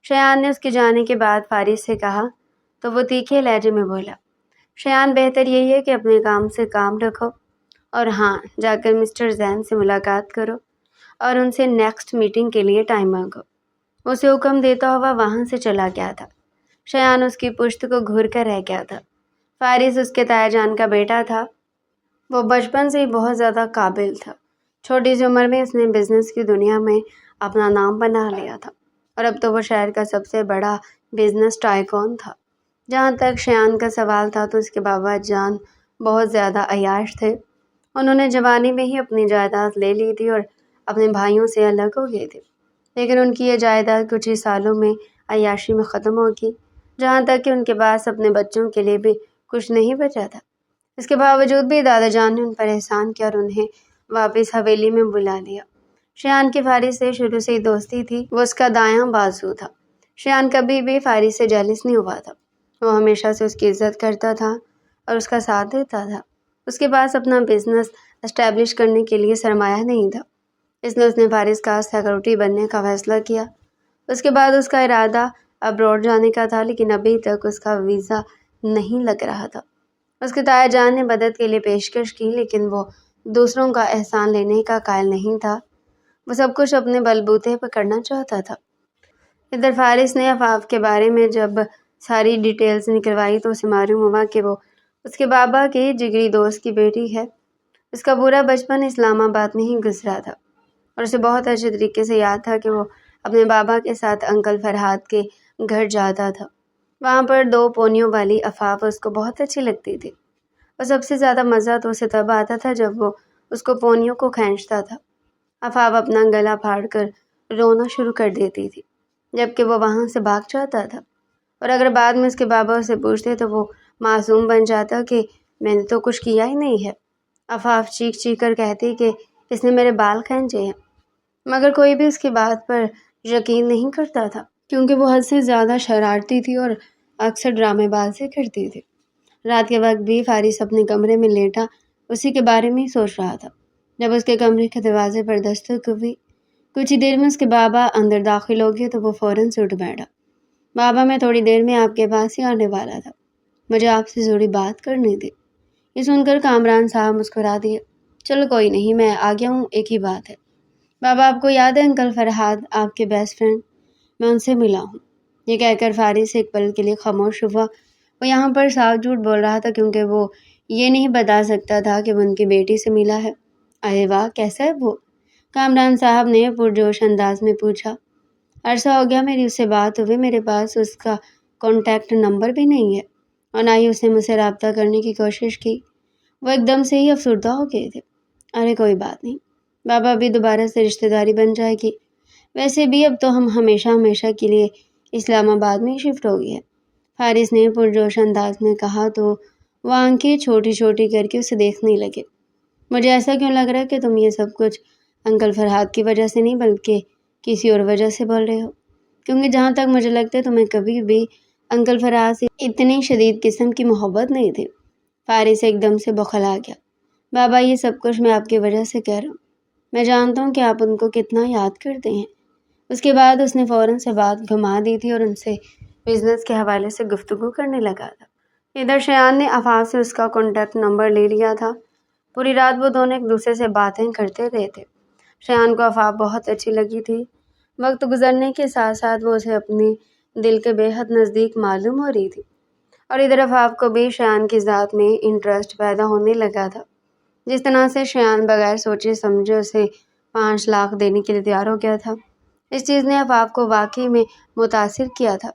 شیان نے اس کے جانے کے بعد فارس سے کہا تو وہ تیکھے لہجے میں بولا، شیان بہتر یہی ہے کہ اپنے کام سے کام رکھو اور ہاں جا کر مسٹر زین سے ملاقات کرو اور ان سے نیکسٹ میٹنگ کے لیے ٹائم مانگو۔ اسے حکم دیتا ہوا وہاں سے چلا گیا تھا۔ شیان اس کی پشت کو گھور کر رہ گیا تھا۔ فارس اس کے تایا جان کا بیٹا تھا۔ وہ بچپن سے ہی بہت زیادہ قابل تھا۔ چھوٹی سی عمر میں اس نے بزنس کی دنیا میں اپنا نام بنا لیا تھا اور اب تو وہ شہر کا سب سے بڑا بزنس ٹائکون تھا۔ جہاں تک شیان کا سوال تھا تو اس کے بابا جان بہت زیادہ عیاش تھے۔ انہوں نے جوانی میں ہی اپنی جائیداد لے لی تھی اور اپنے بھائیوں سے الگ ہو گئے تھے، لیکن ان کی یہ جائیداد کچھ ہی سالوں میں عیاشی میں ختم ہوگی، جہاں تک کہ ان کے پاس اپنے بچوں کے لیے بھی کچھ نہیں بچا تھا۔ اس کے باوجود بھی دادا جان نے ان پر احسان کیا اور انہیں واپس حویلی میں بلا لیا۔ شیان کی فارس سے شروع سے ہی دوستی تھی، وہ اس کا دایاں بازو تھا۔ شیان کبھی بھی فارس سے جیلس نہیں ہوا تھا، وہ ہمیشہ سے اس کی عزت کرتا تھا اور اس کا ساتھ دیتا تھا۔ اس کے پاس اپنا بزنس اسٹیبلش کرنے کے لیے سرمایہ نہیں تھا، اس نے فارس کا سیکورٹی بننے کا فیصلہ کیا۔ اس کے بعد اس کا ارادہ ابروڈ جانے کا تھا، لیکن ابھی تک اس کا ویزا نہیں لگ رہا تھا۔ اس کے تایا جان نے مدد کے لیے پیشکش کی، لیکن وہ دوسروں کا احسان لینے کا قائل نہیں تھا، وہ سب کچھ اپنے بلبوتے پر کرنا چاہتا تھا۔ ادھر فارس نے عفاف کے بارے میں جب ساری ڈیٹیلز نکلوائی تو اسے معلوم ہوا کہ وہ اس کے بابا کے جگری دوست کی بیٹی ہے۔ اس کا پورا بچپن اسلام آباد میں ہی گزرا تھا اور اسے بہت اچھے طریقے سے یاد تھا کہ وہ اپنے بابا کے ساتھ انکل فرحاد کے گھر جاتا تھا۔ وہاں پر 2 پونیوں والی عفاف اس کو بہت اچھی لگتی تھی اور سب سے زیادہ مزہ تو اسے تب آتا تھا جب وہ اس کو پونیوں کو کھینچتا تھا۔ عفاف اپنا گلا پھاڑ کر رونا شروع کر دیتی تھی جبکہ وہ وہاں سے بھاگ جاتا تھا، اور اگر بعد میں اس کے بابا اسے پوچھتے تو وہ معصوم بن جاتا کہ میں نے تو کچھ کیا ہی نہیں ہے۔ عفاف چیخ چیخ کر کہتی کہ اس نے میرے بال کھینچے ہیں، مگر کوئی بھی اس کی بات پر یقین نہیں کرتا تھا کیونکہ وہ حد سے زیادہ شرارتی تھی اور اکثر ڈرامے بازی کرتی تھی۔ رات کے وقت بھی فارس اپنے کمرے میں لیٹا اسی کے بارے میں ہی سوچ رہا تھا جب اس کے کمرے کے دروازے پر دستک ہوئی۔ کچھ ہی دیر میں اس کے بابا اندر داخل ہو گئے تو وہ فوراً سے اٹھ بیٹھا۔ بابا میں تھوڑی دیر میں آپ کے پاس ہی آنے والا تھا، مجھے آپ سے ضروری بات کرنی تھی۔ یہ سن کر کامران صاحب مسکرا دیے، چلو کوئی نہیں، میں آ گیا ہوں، ایک ہی بات ہے۔ بابا آپ کو یاد ہے انکل فرحاد آپ کے بیسٹ فرینڈ؟ میں ان سے ملا ہوں۔ یہ کہہ کر فارس ایک پل کے لیے خاموش ہوا۔ وہ یہاں پر صاف جھوٹ بول رہا تھا کیونکہ وہ یہ نہیں بتا سکتا تھا کہ وہ ان کی بیٹی سے ملا ہے۔ ارے واہ، کیسا ہے وہ؟ کامران صاحب نے پرجوش انداز میں پوچھا۔ عرصہ ہو گیا میری اس سے بات ہوئے، میرے پاس اس کا کانٹیکٹ نمبر بھی نہیں ہے اور نہ ہی اس نے مجھ سے رابطہ کرنے کی کوشش کی۔ وہ ایک دم سے ہی افسردہ ہو گئے تھے۔ ارے کوئی بات نہیں بابا، ابھی دوبارہ سے رشتہ داری بن جائے گی۔ ویسے بھی اب تو ہم ہمیشہ کے لیے اسلام آباد میں ہی شفٹ ہو گئی ہے، فارس نے پرجوش انداز میں کہا تو وہ آنکھیں چھوٹی چھوٹی کر کے اسے دیکھنے لگے۔ مجھے ایسا کیوں لگ رہا ہے کہ تم یہ سب کچھ انکل فرحاد کی وجہ سے نہیں بلکہ کسی اور وجہ سے بول رہے ہو، کیونکہ جہاں تک مجھے لگتا ہے تمہیں کبھی بھی انکل فرحاد سے اتنی شدید قسم کی محبت نہیں تھی۔ فارس ایک دم سے بوکھلا گیا۔ بابا یہ سب کچھ میں آپ کی وجہ سے کہہ رہا ہوں، میں جانتا ہوں کہ آپ ان کو کتنا یاد کرتے ہیں۔ اس کے بعد اس نے فوراً سے بات گھما دی تھی اور ان سے بزنس کے حوالے سے گفتگو کرنے لگا تھا۔ ادھر شایان نے آفاق سے اس کا کانٹیکٹ نمبر لے لیا تھا۔ پوری رات وہ دونوں ایک دوسرے سے باتیں کرتے رہے تھے۔ شایان کو آفاق بہت اچھی لگی تھی۔ وقت گزرنے کے ساتھ ساتھ وہ اسے اپنے دل کے بے حد نزدیک معلوم ہو رہی تھی، اور ادھر آفاق کو بھی شایان کی ذات میں انٹرسٹ پیدا ہونے لگا تھا۔ جس طرح سے شایان بغیر سوچے سمجھے اسے 5 لاکھ دینے کے لیے تیار ہو گیا تھا، اس چیز نے آفاق کو واقعی میں متاثر کیا تھا۔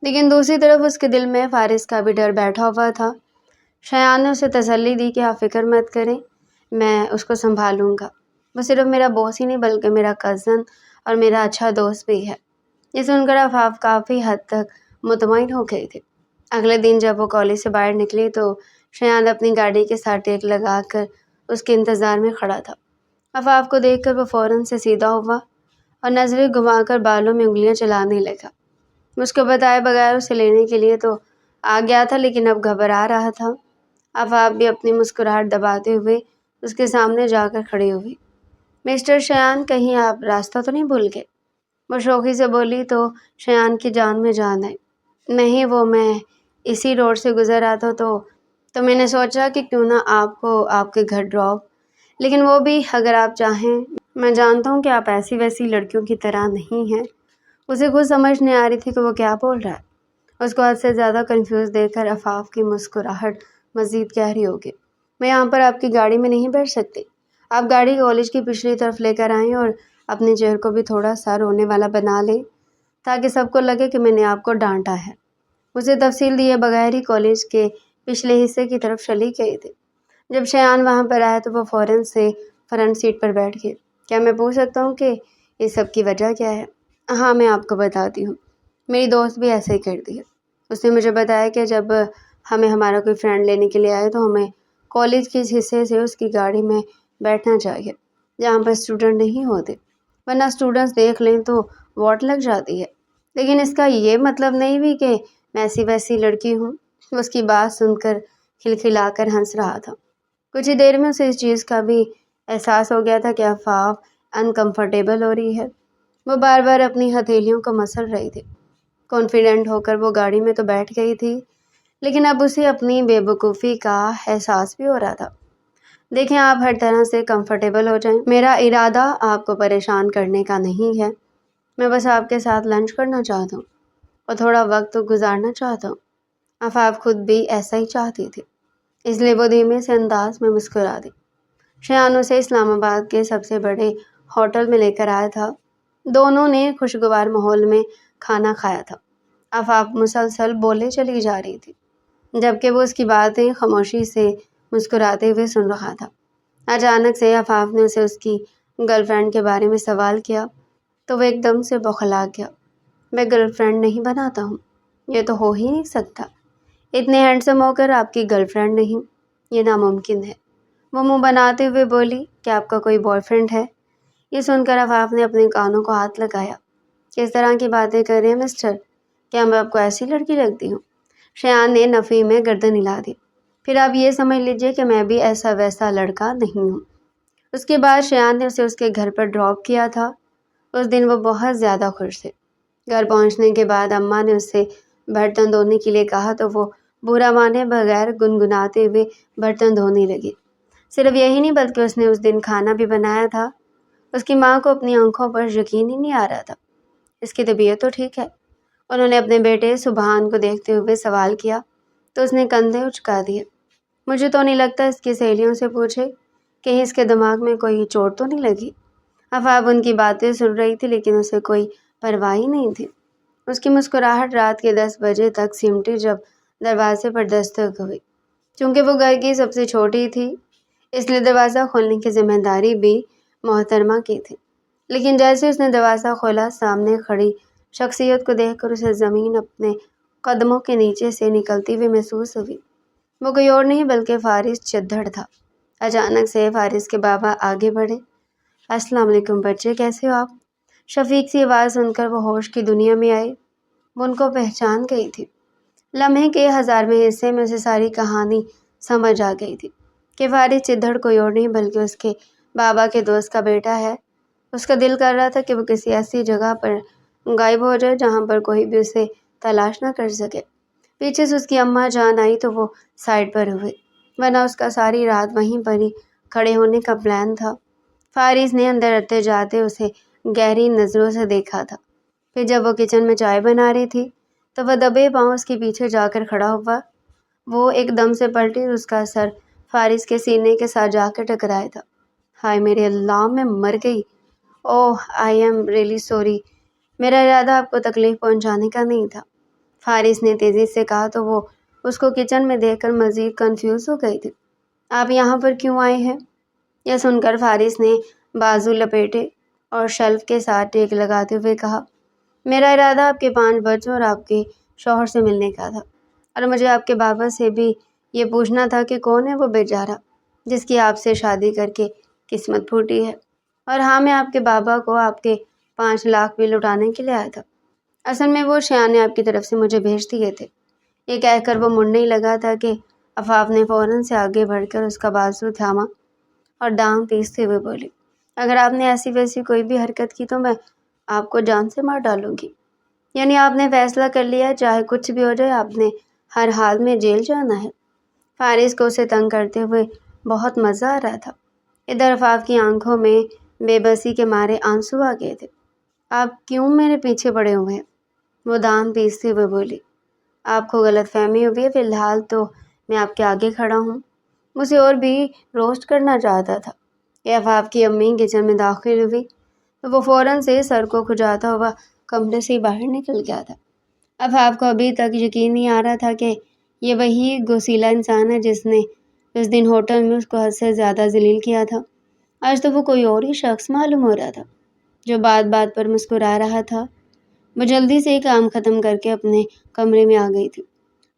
لیکن دوسری طرف اس کے دل میں فارس کا بھی ڈر بیٹھا ہوا تھا۔ شایان نے اسے تسلی دی کہ آپ فکر مت کریں، میں اس کو سنبھالوں گا۔ وہ صرف میرا باس ہی نہیں بلکہ میرا کزن اور میرا اچھا دوست بھی ہے۔ یہ سن کر آفاق کافی حد تک مطمئن ہو گئی تھی۔ اگلے دن جب وہ کالج سے باہر نکلی تو شایان اپنی گاڑی کے ساتھ ٹیک لگا کر اس کے انتظار میں کھڑا تھا۔ آفاق کو دیکھ کر وہ فوراً سے سیدھا ہوا اور نظریں گھما کر بالوں میں انگلیاں چلانے لگا۔ اس کو بتائے بغیر اسے لینے کے لیے تو آ گیا تھا، لیکن اب گھبرا رہا تھا۔ آفاق بھی اپنی مسکراہٹ دباتے ہوئے اس کے سامنے جا کر کھڑی ہوئی۔ مسٹر شایان، کہیں آپ راستہ تو نہیں بھول گئے؟ وہ شوخی سے بولی تو شایان کی جان میں جان آئی۔ نہیں، وہ میں اسی روڈ سے گزر رہا تھا تو میں نے سوچا کہ کیوں نہ آپ کو آپ کے گھر ڈراپ، لیکن وہ بھی اگر آپ چاہیں۔ میں جانتا ہوں کہ آپ ایسی ویسی لڑکیوں کی طرح نہیں ہیں۔ اسے خود سمجھ نہیں آ رہی تھی کہ وہ کیا بول رہا ہے۔ اس کو حد سے زیادہ کنفیوز دیکھ کر آفاق کی مسکراہٹ مزید گہری ہو گئی۔ میں یہاں پر آپ کی گاڑی میں نہیں بیٹھ سکتی، آپ گاڑی کالج کی پچھلی طرف لے کر آئیں اور اپنے چہرے کو بھی تھوڑا سا رونے والا بنا لیں تاکہ سب کو لگے کہ میں نے آپ کو ڈانٹا ہے۔ اسے تفصیل دیے بغیر ہی کالج کے پچھلے حصے کی طرف چلی گئی تھی۔ جب شایان وہاں پر آیا تو وہ فوراً سے فرنٹ سیٹ پر بیٹھ گئی۔ کیا میں پوچھ سکتا ہوں کہ اس سب کی وجہ کیا ہے؟ ہاں، میں آپ کو بتاتی ہوں، میری دوست بھی ایسے ہی کرتی ہے۔ اس نے مجھے بتایا کہ جب ہمیں ہمارا کوئی فرینڈ لینے کے لیے آئے تو ہمیں کالج کے اس حصے سے اس کی گاڑی میں بیٹھنا چاہیے جہاں پر اسٹوڈنٹ نہیں ہوتے، ورنہ اسٹوڈنٹس دیکھ لیں تو واٹ لگ جاتی ہے۔ لیکن اس کا یہ مطلب نہیں بھی کہ میں ایسی ویسی لڑکی ہوں۔ اس کی بات سن کر کھلکھلا کر ہنس رہا تھا۔ کچھ ہی دیر میں اسے اس چیز کا بھی احساس ہو گیا تھا کہ آفاق انکمفرٹیبل ہو رہی ہے۔ وہ بار بار اپنی ہتھیلیوں کو مسل رہی تھی۔ کانفیڈنٹ ہو کر وہ گاڑی میں تو بیٹھ گئی تھی، لیکن اب اسے اپنی بے وقوفی کا احساس بھی ہو رہا تھا۔ دیکھیں، آپ ہر طرح سے کمفرٹیبل ہو جائیں، میرا ارادہ آپ کو پریشان کرنے کا نہیں ہے۔ میں بس آپ کے ساتھ لنچ کرنا چاہتا ہوں اور تھوڑا وقت گزارنا چاہتا ہوں۔ آفاق خود بھی ایسا ہی چاہتی تھی، اس لیے وہ دھیمے سے انداز میں مسکرا دی۔ شایان اسے اسلام آباد کے سب سے بڑے ہوٹل میں لے کر آیا تھا۔ دونوں نے خوشگوار ماحول میں کھانا کھایا تھا۔ آفاق مسلسل بولے چلی جا رہی تھی جبکہ وہ اس کی باتیں خاموشی سے مسکراتے ہوئے سن رہا تھا۔ اچانک سے آفاق نے اسے اس کی گرل فرینڈ کے بارے میں سوال کیا تو وہ ایک دم سے بوکھلا گیا۔ میں گرل فرینڈ نہیں بناتا ہوں، یہ تو ہو ہی نہیں سکتا۔ اتنے ہینڈسم ہو کر آپ کی گرل فرینڈ نہیں، یہ ناممکن ہے۔ وہ منہ بناتے ہوئے بولی، کیا آپ کا کوئی بوائے فرینڈ ہے؟ یہ سن کر آفاق نے اپنے کانوں کو ہاتھ لگایا۔ کس طرح کی باتیں کر رہے ہیں مسٹر؟ کیا میں آپ کو ایسی لڑکی لگتی ہوں؟ شایان نے نفی میں گردن ہلا دی۔ پھر آپ یہ سمجھ لیجئے کہ میں بھی ایسا ویسا لڑکا نہیں ہوں۔ اس کے بعد شایان نے اسے اس کے گھر پر ڈراپ کیا تھا۔ اس دن وہ بہت زیادہ خوش تھے۔ گھر پہنچنے کے بعد اماں نے اس سے برتن دھونے کے لیے کہا تو وہ برا مانے بغیر گنگناتے ہوئے برتن دھونے لگی۔ صرف یہی نہیں بلکہ اس نے اس دن کھانا بھی بنایا تھا۔ اس کی ماں کو اپنی آنکھوں پر یقین ہی نہیں آ رہا تھا۔ اس کی طبیعت تو ٹھیک ہے؟ انہوں نے اپنے بیٹے سبحان کو دیکھتے ہوئے سوال کیا تو اس نے کندھے اچکا دیے۔ مجھے تو نہیں لگتا، اس کی سہیلیوں سے پوچھے، کہیں اس کے دماغ میں کوئی چوٹ تو نہیں لگی؟ آفاق ان کی باتیں سن رہی تھی لیکن اسے کوئی پرواہ ہی نہیں تھی۔ اس کی مسکراہٹ رات کے 10 بجے تک سمٹی جب دروازے پر دستک ہوئی۔ چونکہ وہ گھر کی سب سے چھوٹی تھی اس لیے دروازہ کھولنے کی ذمہ داری بھی محترمہ کی تھی۔ لیکن جیسے اس نے دروازہ کھولا، سامنے کھڑی شخصیت کو دیکھ کر اسے زمین اپنے قدموں کے نیچے سے نکلتی ہوئی محسوس ہوئی۔ وہ کوئی اور نہیں بلکہ فارس چدھڑ تھا۔ اچانک سے فارس کے بابا آگے بڑھے۔ السلام علیکم بچے، کیسے ہو آپ؟ شفیق سی آواز سن کر وہ ہوش کی دنیا میں آئے۔ وہ ان کو پہچان گئی تھی۔ لمحے کے 1000ویں حصے میں اسے ساری کہانی سمجھ آ گئی تھی کہ فارس چدھڑ کوئی اور نہیں بلکہ اس کے بابا کے دوست کا بیٹا ہے۔ اس کا دل کر رہا تھا کہ وہ کسی ایسی جگہ پر غائب ہو جائے جہاں پر کوئی بھی اسے تلاش نہ کر سکے۔ پیچھے سے اس کی اماں جان آئی تو وہ سائڈ پر ہوئے، ورنہ اس کا ساری رات وہیں پر ہی کھڑے ہونے کا پلان تھا۔ فارس نے اندر آتے جاتے اسے گہری نظروں سے دیکھا تھا۔ پھر جب وہ کچن میں چائے بنا رہی تھی تو وہ دبے پاؤں اس کے پیچھے جا کر کھڑا ہوا۔ وہ ایک دم سے پلٹی اور اس کا سر فارس کے سینے کے ساتھ جا کر ٹکرایا تھا۔ ہائے میرے اللہ، میں مر گئی! اوہ آئی ایم ریئلی سوری، میرا ارادہ آپ کو تکلیف پہنچانے کا نہیں تھا، فارس نے تیزی سے کہا تو وہ اس کو کچن میں دیکھ کر مزید کنفیوز ہو گئی تھی۔ آپ یہاں پر کیوں آئے ہیں؟ یہ سن کر فارس نے بازو لپیٹے اور شیلف کے ساتھ ٹیک لگاتے ہوئے کہا، میرا ارادہ آپ کے 5 بچوں اور آپ کے شوہر سے ملنے کا تھا، اور مجھے آپ کے بابا سے بھی یہ پوچھنا تھا کہ کون ہے وہ بیچارہ جس کی آپ سے شادی کر کے قسمت پھوٹی ہے۔ اور ہاں، میں آپ کے بابا کو آپ کے 5 لاکھ بھی لوٹانے کے لیے آیا تھا۔ اصل میں وہ شیان نے آپ کی طرف سے مجھے بھیج دیے تھے۔ یہ کہہ کر وہ مڑنے ہی لگا تھا کہ عفاف نے فوراً سے آگے بڑھ کر اس کا بازو تھاما اور ڈانگ پیستے ہوئے بولی، اگر آپ نے ایسی ویسی کوئی بھی حرکت کی تو میں آپ کو جان سے مار ڈالوں گی۔ یعنی آپ نے فیصلہ کر لیا ہے چاہے کچھ بھی ہو جائے آپ نے ہر حال میں جیل جانا ہے؟ فارس کو اسے تنگ کرتے ہوئے بہت مزہ آ رہا تھا۔ ادھر عفاف کی آنکھوں میں بے بسی کے مارے آنسو آ گئے تھے۔ آپ کیوں میرے پیچھے پڑے ہوئے ہیں؟ وہ دان پیستے ہوئے بولی، آپ کو غلط فہمی ہوئی ہے، فی الحال تو میں آپ کے آگے کھڑا ہوں۔ مجھے اور بھی روسٹ کرنا چاہتا تھا کہ عفاف کی امی کچن میں داخل ہوئی تو وہ فوراً سے سر کو کھجاتا ہوا کمرے سے باہر نکل گیا تھا۔ عفاف کو ابھی تک یقین نہیں آ رہا تھا کہ یہ وہی گوسیلا انسان ہے جس نے اس دن ہوٹل میں اس کو حد سے زیادہ ذلیل کیا تھا۔ آج تو وہ کوئی اور ہی شخص معلوم ہو رہا تھا جو بات بات پر مسکرا رہا تھا۔ وہ جلدی سے کام ختم کر کے اپنے کمرے میں آ گئی تھی،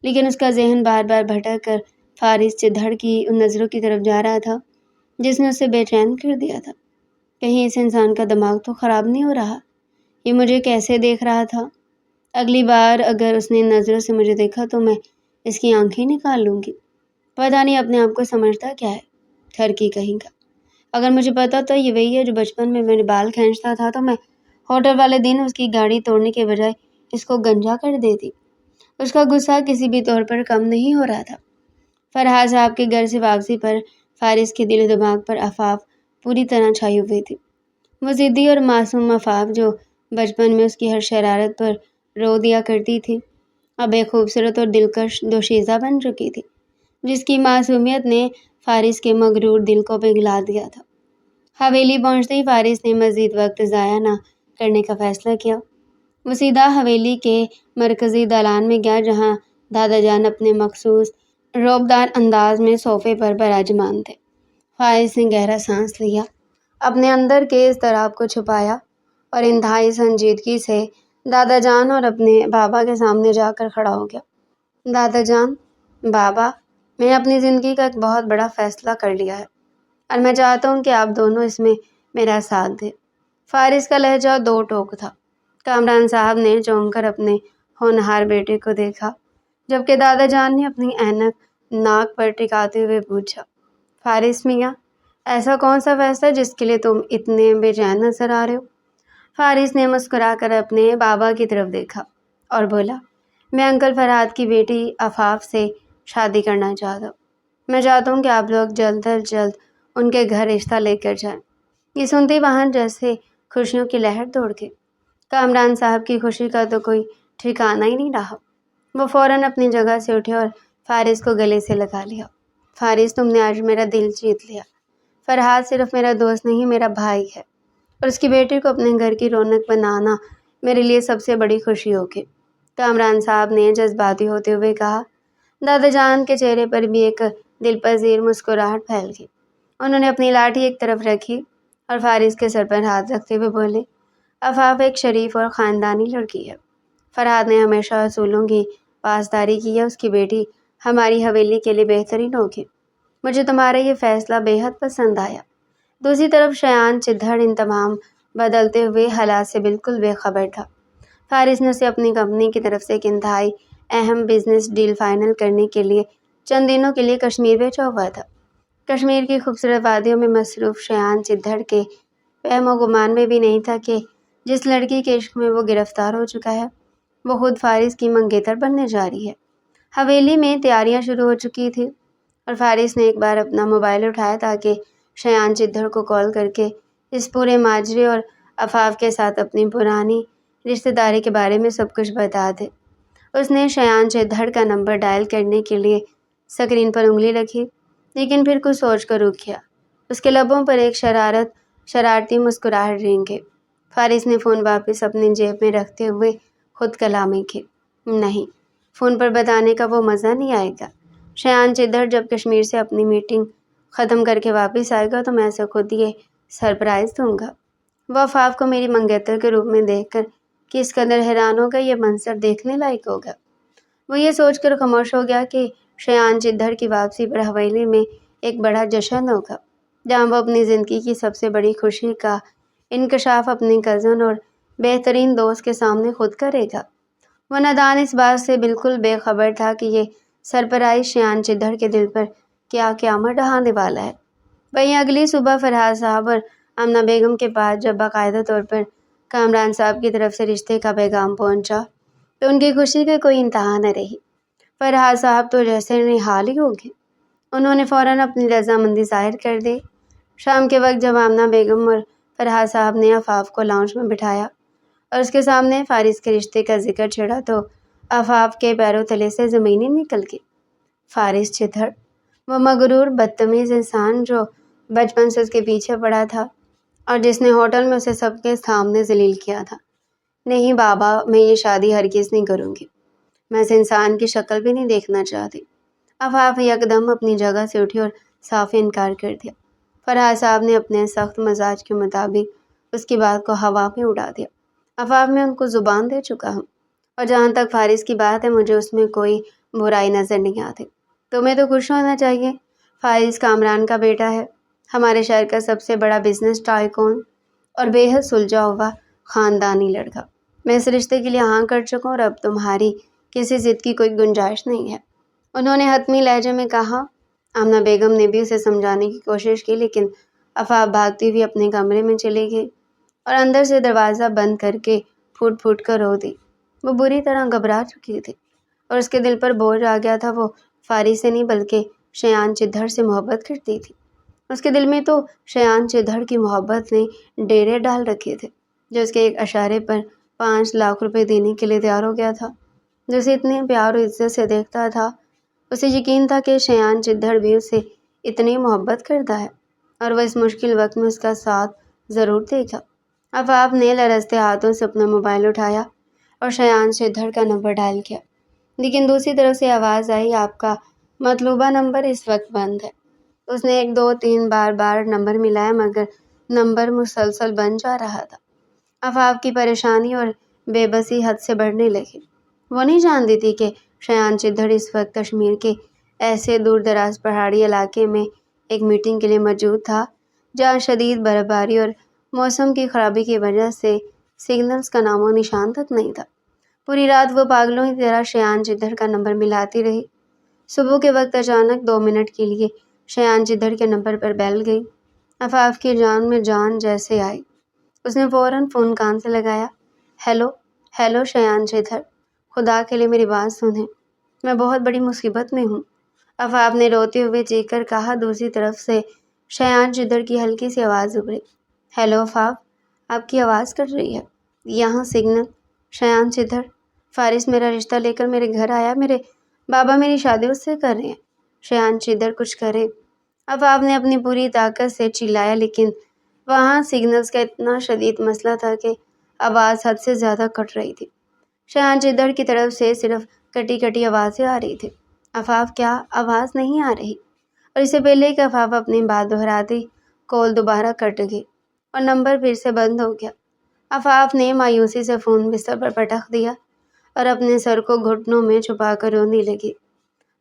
لیکن اس کا ذہن بار بار بھٹک کر فارس چدھڑ کی ان نظروں کی طرف جا رہا تھا جس نے اسے بے چین کر دیا تھا۔ کہیں اس انسان کا دماغ تو خراب نہیں ہو رہا؟ یہ مجھے کیسے دیکھ رہا تھا؟ اگلی بار اگر اس نے ان نظروں سے مجھے دیکھا تو میں اس کی آنکھیں نکال لوں گی۔ پتہ نہیں اپنے آپ کو سمجھتا کیا ہے، ٹھرکی کہیں کا۔ اگر مجھے پتا تو یہ وہی ہے جو بچپن میں میرے بال کھینچتا تھا تو میں ہوٹل والے دن اس کی گاڑی توڑنے کے بجائے اس کو گنجا کر دیتی۔ اس کا غصہ کسی بھی طور پر کم نہیں ہو رہا تھا۔ فرحات صاحب کے گھر سے واپسی پر فارس کے دل و دماغ پر عفاف پوری طرح چھائی ہوئی تھی۔ وہ ضدی اور معصوم عفاف جو بچپن میں اس کی ہر شرارت پر رو دیا کرتی تھی، اب ایک خوبصورت اور دلکش دوشیزہ بن چکی تھی جس کی معصومیت نے فارس کے مغرور دل کو پگھلا دیا تھا۔ حویلی پہنچتے ہی فارس نے مزید وقت ضائع نہ کرنے کا فیصلہ کیا۔ وہ سیدھا حویلی کے مرکزی دالان میں گیا جہاں دادا جان اپنے مخصوص رعبدار انداز میں صوفے پر براجمان تھے۔ فارس نے گہرا سانس لیا، اپنے اندر کے اضطراب کو چھپایا اور انتہائی سنجیدگی سے دادا جان اور اپنے بابا کے سامنے جا کر کھڑا ہو گیا۔ دادا جان، بابا، میں نے اپنی زندگی کا ایک بہت بڑا فیصلہ کر لیا ہے اور میں چاہتا ہوں کہ آپ دونوں اس میں میرا ساتھ دیں۔ فارس کا لہجہ دو ٹوک تھا۔ کامران صاحب نے چونک کر اپنے ہونہار بیٹے کو دیکھا جبکہ دادا جان نے اپنی اینک ناک پر ٹکاتے ہوئے پوچھا، فارس میاں، ایسا کون سا فیصلہ جس کے لیے تم اتنے بے چین نظر آ رہے ہو؟ فارس نے مسکرا کر اپنے بابا کی طرف دیکھا اور بولا، میں انکل فرحات کی بیٹی عفاف سے شادی کرنا چاہتا ہوں۔ میں چاہتا ہوں کہ آپ لوگ جلد از جلد ان کے گھر رشتہ لے کر جائیں۔ یہ سنتے ہی وہاں جیسے خوشیوں کی لہر دوڑ گئی۔ کامران صاحب کی خوشی کا تو کوئی ٹھکانہ ہی نہیں رہا۔ وہ فوراً اپنی جگہ سے اٹھے اور فارس کو گلے سے لگا لیا۔ فارس، تم نے آج میرا دل جیت لیا۔ فرحاد صرف میرا دوست نہیں، میرا بھائی ہے، اور اس کی بیٹی کو اپنے گھر کی رونق بنانا میرے لیے سب سے بڑی خوشی ہوگی۔ کامران صاحب نے جذباتی ہوتے ہوئے کہا۔ دادا جان کے چہرے پر بھی ایک دل پذیر مسکراہٹ پھیل گئی۔ انہوں نے اپنی لاٹھی ایک طرف رکھی اور فارس کے سر پر ہاتھ رکھتے ہوئے بولے، عفاف ایک شریف اور خاندانی لڑکی ہے۔ فرحاد نے ہمیشہ اصولوں کی پاسداری کی ہے، اس کی بیٹی ہماری حویلی کے لیے بہترین ہوگی۔ مجھے تمہارا یہ فیصلہ بے حد پسند آیا۔ دوسری طرف شایان چدھڑ ان تمام بدلتے ہوئے حالات سے بالکل بے خبر تھا۔ فارس نے اسے اپنی کمپنی کی طرف سے ایک انتہائی اہم بزنس ڈیل فائنل کرنے کے لیے چند دنوں کے لیے کشمیر بھیجا ہوا تھا۔ کشمیر کی خوبصورت وادیوں میں مصروف شایان چدھڑ کے وہم و گمان میں بھی نہیں تھا کہ جس لڑکی کے عشق میں وہ گرفتار ہو چکا ہے وہ خود فارس کی منگیتر بننے جا رہی ہے۔ حویلی میں تیاریاں شروع ہو چکی تھی اور فارس نے ایک بار اپنا موبائل اٹھایا تاکہ شایان چدھڑ کو کال کر کے اس پورے ماجرے اور عفاف کے ساتھ اپنی پرانی رشتہ داری کے بارے میں سب کچھ بتا دے۔ اس نے شایان چدھڑ کا نمبر ڈائل کرنے کے لیے اسکرین پر انگلی رکھی، لیکن پھر کچھ سوچ کر رک گیا۔ اس کے لبوں پر ایک شرارتی مسکراہٹ رینگ گئی۔ فارس نے فون واپس اپنی جیب میں رکھتے ہوئے خود کلامی کی، نہیں، فون پر بتانے کا وہ مزہ نہیں آئے گا۔ شایان چدھڑ جب کشمیر سے اپنی میٹنگ ختم کر کے واپس آئے گا تو میں اسے خود یہ سرپرائز دوں گا۔ وہ عفاف کو میری منگیتر کے روپ میں دیکھ کر کس قدر حیران ہوگا، یہ منظر دیکھنے لائق ہوگا۔ وہ یہ سوچ کر خاموش ہو گیا کہ شایان چدھڑ کی واپسی پر حویلی میں ایک بڑا جشن ہوگا، جہاں وہ اپنی زندگی کی سب سے بڑی خوشی کا انکشاف اپنے کزن اور بہترین دوست کے سامنے خود کرے گا۔ وہ نادان اس بات سے بالکل بے خبر تھا کہ یہ سرپرائز شایان چدھڑ کے دل پر کیا قیامت ڈھانے والا ہے۔ وہیں اگلی صبح فرحاد صاحب اور آمنہ بیگم کے پاس جب باقاعدہ طور پر کامران صاحب کی طرف سے رشتے کا پیغام پہنچا تو ان کی خوشی کی کوئی انتہا نہ رہی۔ فرحاد صاحب تو جیسے نہال ہی ہو گئے۔ انہوں نے فوراً اپنی رضامندی ظاہر کر دی۔ شام کے وقت جب آمنہ بیگم اور فرحاد صاحب نے عفاف کو لاؤنج میں بٹھایا اور اس کے سامنے فارس کے رشتے کا ذکر چھڑا تو عفاف کے پیروں تلے سے زمین ہی نکل گئی۔ فارس چدھڑ، وہ مغرور بدتمیز انسان جو بچپن سے اس کے پیچھے پڑا تھا اور جس نے ہوٹل میں اسے سب کے سامنے ذلیل کیا تھا۔ نہیں بابا، میں یہ شادی ہرگز نہیں کروں گی۔ میں اس انسان کی شکل بھی نہیں دیکھنا چاہتی۔ عفاف یکدم اپنی جگہ سے اٹھی اور صاف انکار کر دیا۔ فرحاد صاحب نے اپنے سخت مزاج کے مطابق اس کی بات کو ہوا میں اڑا دیا۔ عفاف، میں ان کو زبان دے چکا ہوں، اور جہاں تک فارس کی بات ہے مجھے اس میں کوئی برائی نظر نہیں آتی۔ تمہیں تو خوش ہونا چاہیے۔ فارس کامران کا بیٹا ہے، ہمارے شہر کا سب سے بڑا بزنس ٹائکون اور بے حد سلجھا ہوا خاندانی لڑکا۔ میں اس رشتے کے لیے ہاں کر چکا ہوں اور اب تمہاری کسی ضد کی کوئی گنجائش نہیں ہے، انہوں نے حتمی لہجے میں کہا۔ آمنہ بیگم نے بھی اسے سمجھانے کی کوشش کی، لیکن عفاف بھاگتی ہوئی اپنے کمرے میں چلی گئی اور اندر سے دروازہ بند کر کے پھوٹ پھوٹ کر رو دی۔ وہ بری طرح گھبرا چکی تھی اور اس کے دل پر بوجھ آ گیا تھا۔ وہ فارس سے نہیں بلکہ شایان چدھڑ سے محبت کرتی تھی۔ اس کے دل میں تو شایان چدھڑ کی محبت نے ڈیرے ڈال رکھے تھے، جو اس کے ایک اشارے پر 5 لاکھ روپے دینے کے لیے تیار ہو گیا تھا۔ جو اسے اتنے پیار و عزت سے دیکھتا تھا، اسے یقین تھا کہ شایان چدھڑ بھی اسے اتنی محبت کرتا ہے اور وہ اس مشکل وقت میں اس کا ساتھ ضرور دے گا۔ عفاف نے لرزتے ہاتھوں سے اپنا موبائل اٹھایا اور شایان چدھڑ کا نمبر ڈائل کیا، لیکن دوسری طرف سے آواز آئی، آپ کا مطلوبہ نمبر اس وقت بند ہے۔ اس نے 1 2 3 بار نمبر ملایا مگر نمبر مسلسل بند جا رہا تھا۔ عفاف کی پریشانی اور بے بسی حد سے بڑھنے لگی۔ وہ نہیں جانتی تھی کہ شایان چدھڑ اس وقت کشمیر کے ایسے دور دراز پہاڑی علاقے میں ایک میٹنگ کے لیے موجود تھا جہاں شدید برف باری اور موسم کی خرابی کی وجہ سے سگنلز کا نام و نشان تک نہیں تھا۔ پوری رات وہ پاگلوں کی طرح شایان چدھڑ کا نمبر ملاتی رہی۔ صبح کے وقت اچانک 2 منٹ کے لیے شایان چدھڑ کے نمبر پر بیل گئی۔ عفاف کی جان میں جان جیسے آئی۔ اس نے فوراً فون کان سے لگایا۔ ہیلو شایان چدھڑ، خدا کے لیے میری بات سنیں، میں بہت بڑی مصیبت میں ہوں، عفاف نے روتے ہوئے چیخ کر کہا۔ دوسری طرف سے شایان چدھڑ کی ہلکی سی آواز ابھری۔ ہیلو آفاق، آپ کی آواز کٹ رہی ہے۔ یہاں سگنل۔ شایان چدھر۔ فارس میرا رشتہ لے کر میرے گھر آیا، میرے بابا میری شادی اس سے کر رہے ہیں۔ شایان چدھر کچھ کرے۔ آفاق نے اپنی پوری طاقت سے چلایا، لیکن وہاں سگنلز کا اتنا شدید مسئلہ تھا کہ آواز حد سے زیادہ کٹ رہی تھی۔ شایان چدھر کی طرف سے صرف کٹی کٹی آوازیں آ رہی تھی۔ آفاق، کیا آواز نہیں آ رہی؟ اور اس سے پہلے کہ آفاق اپنی بات دہراتی، کال دوبارہ کٹ گئی اور نمبر پھر سے بند ہو گیا۔ آفاق نے مایوسی سے فون بستر پر پٹخ دیا اور اپنے سر کو گھٹنوں میں چھپا کر رونے لگی۔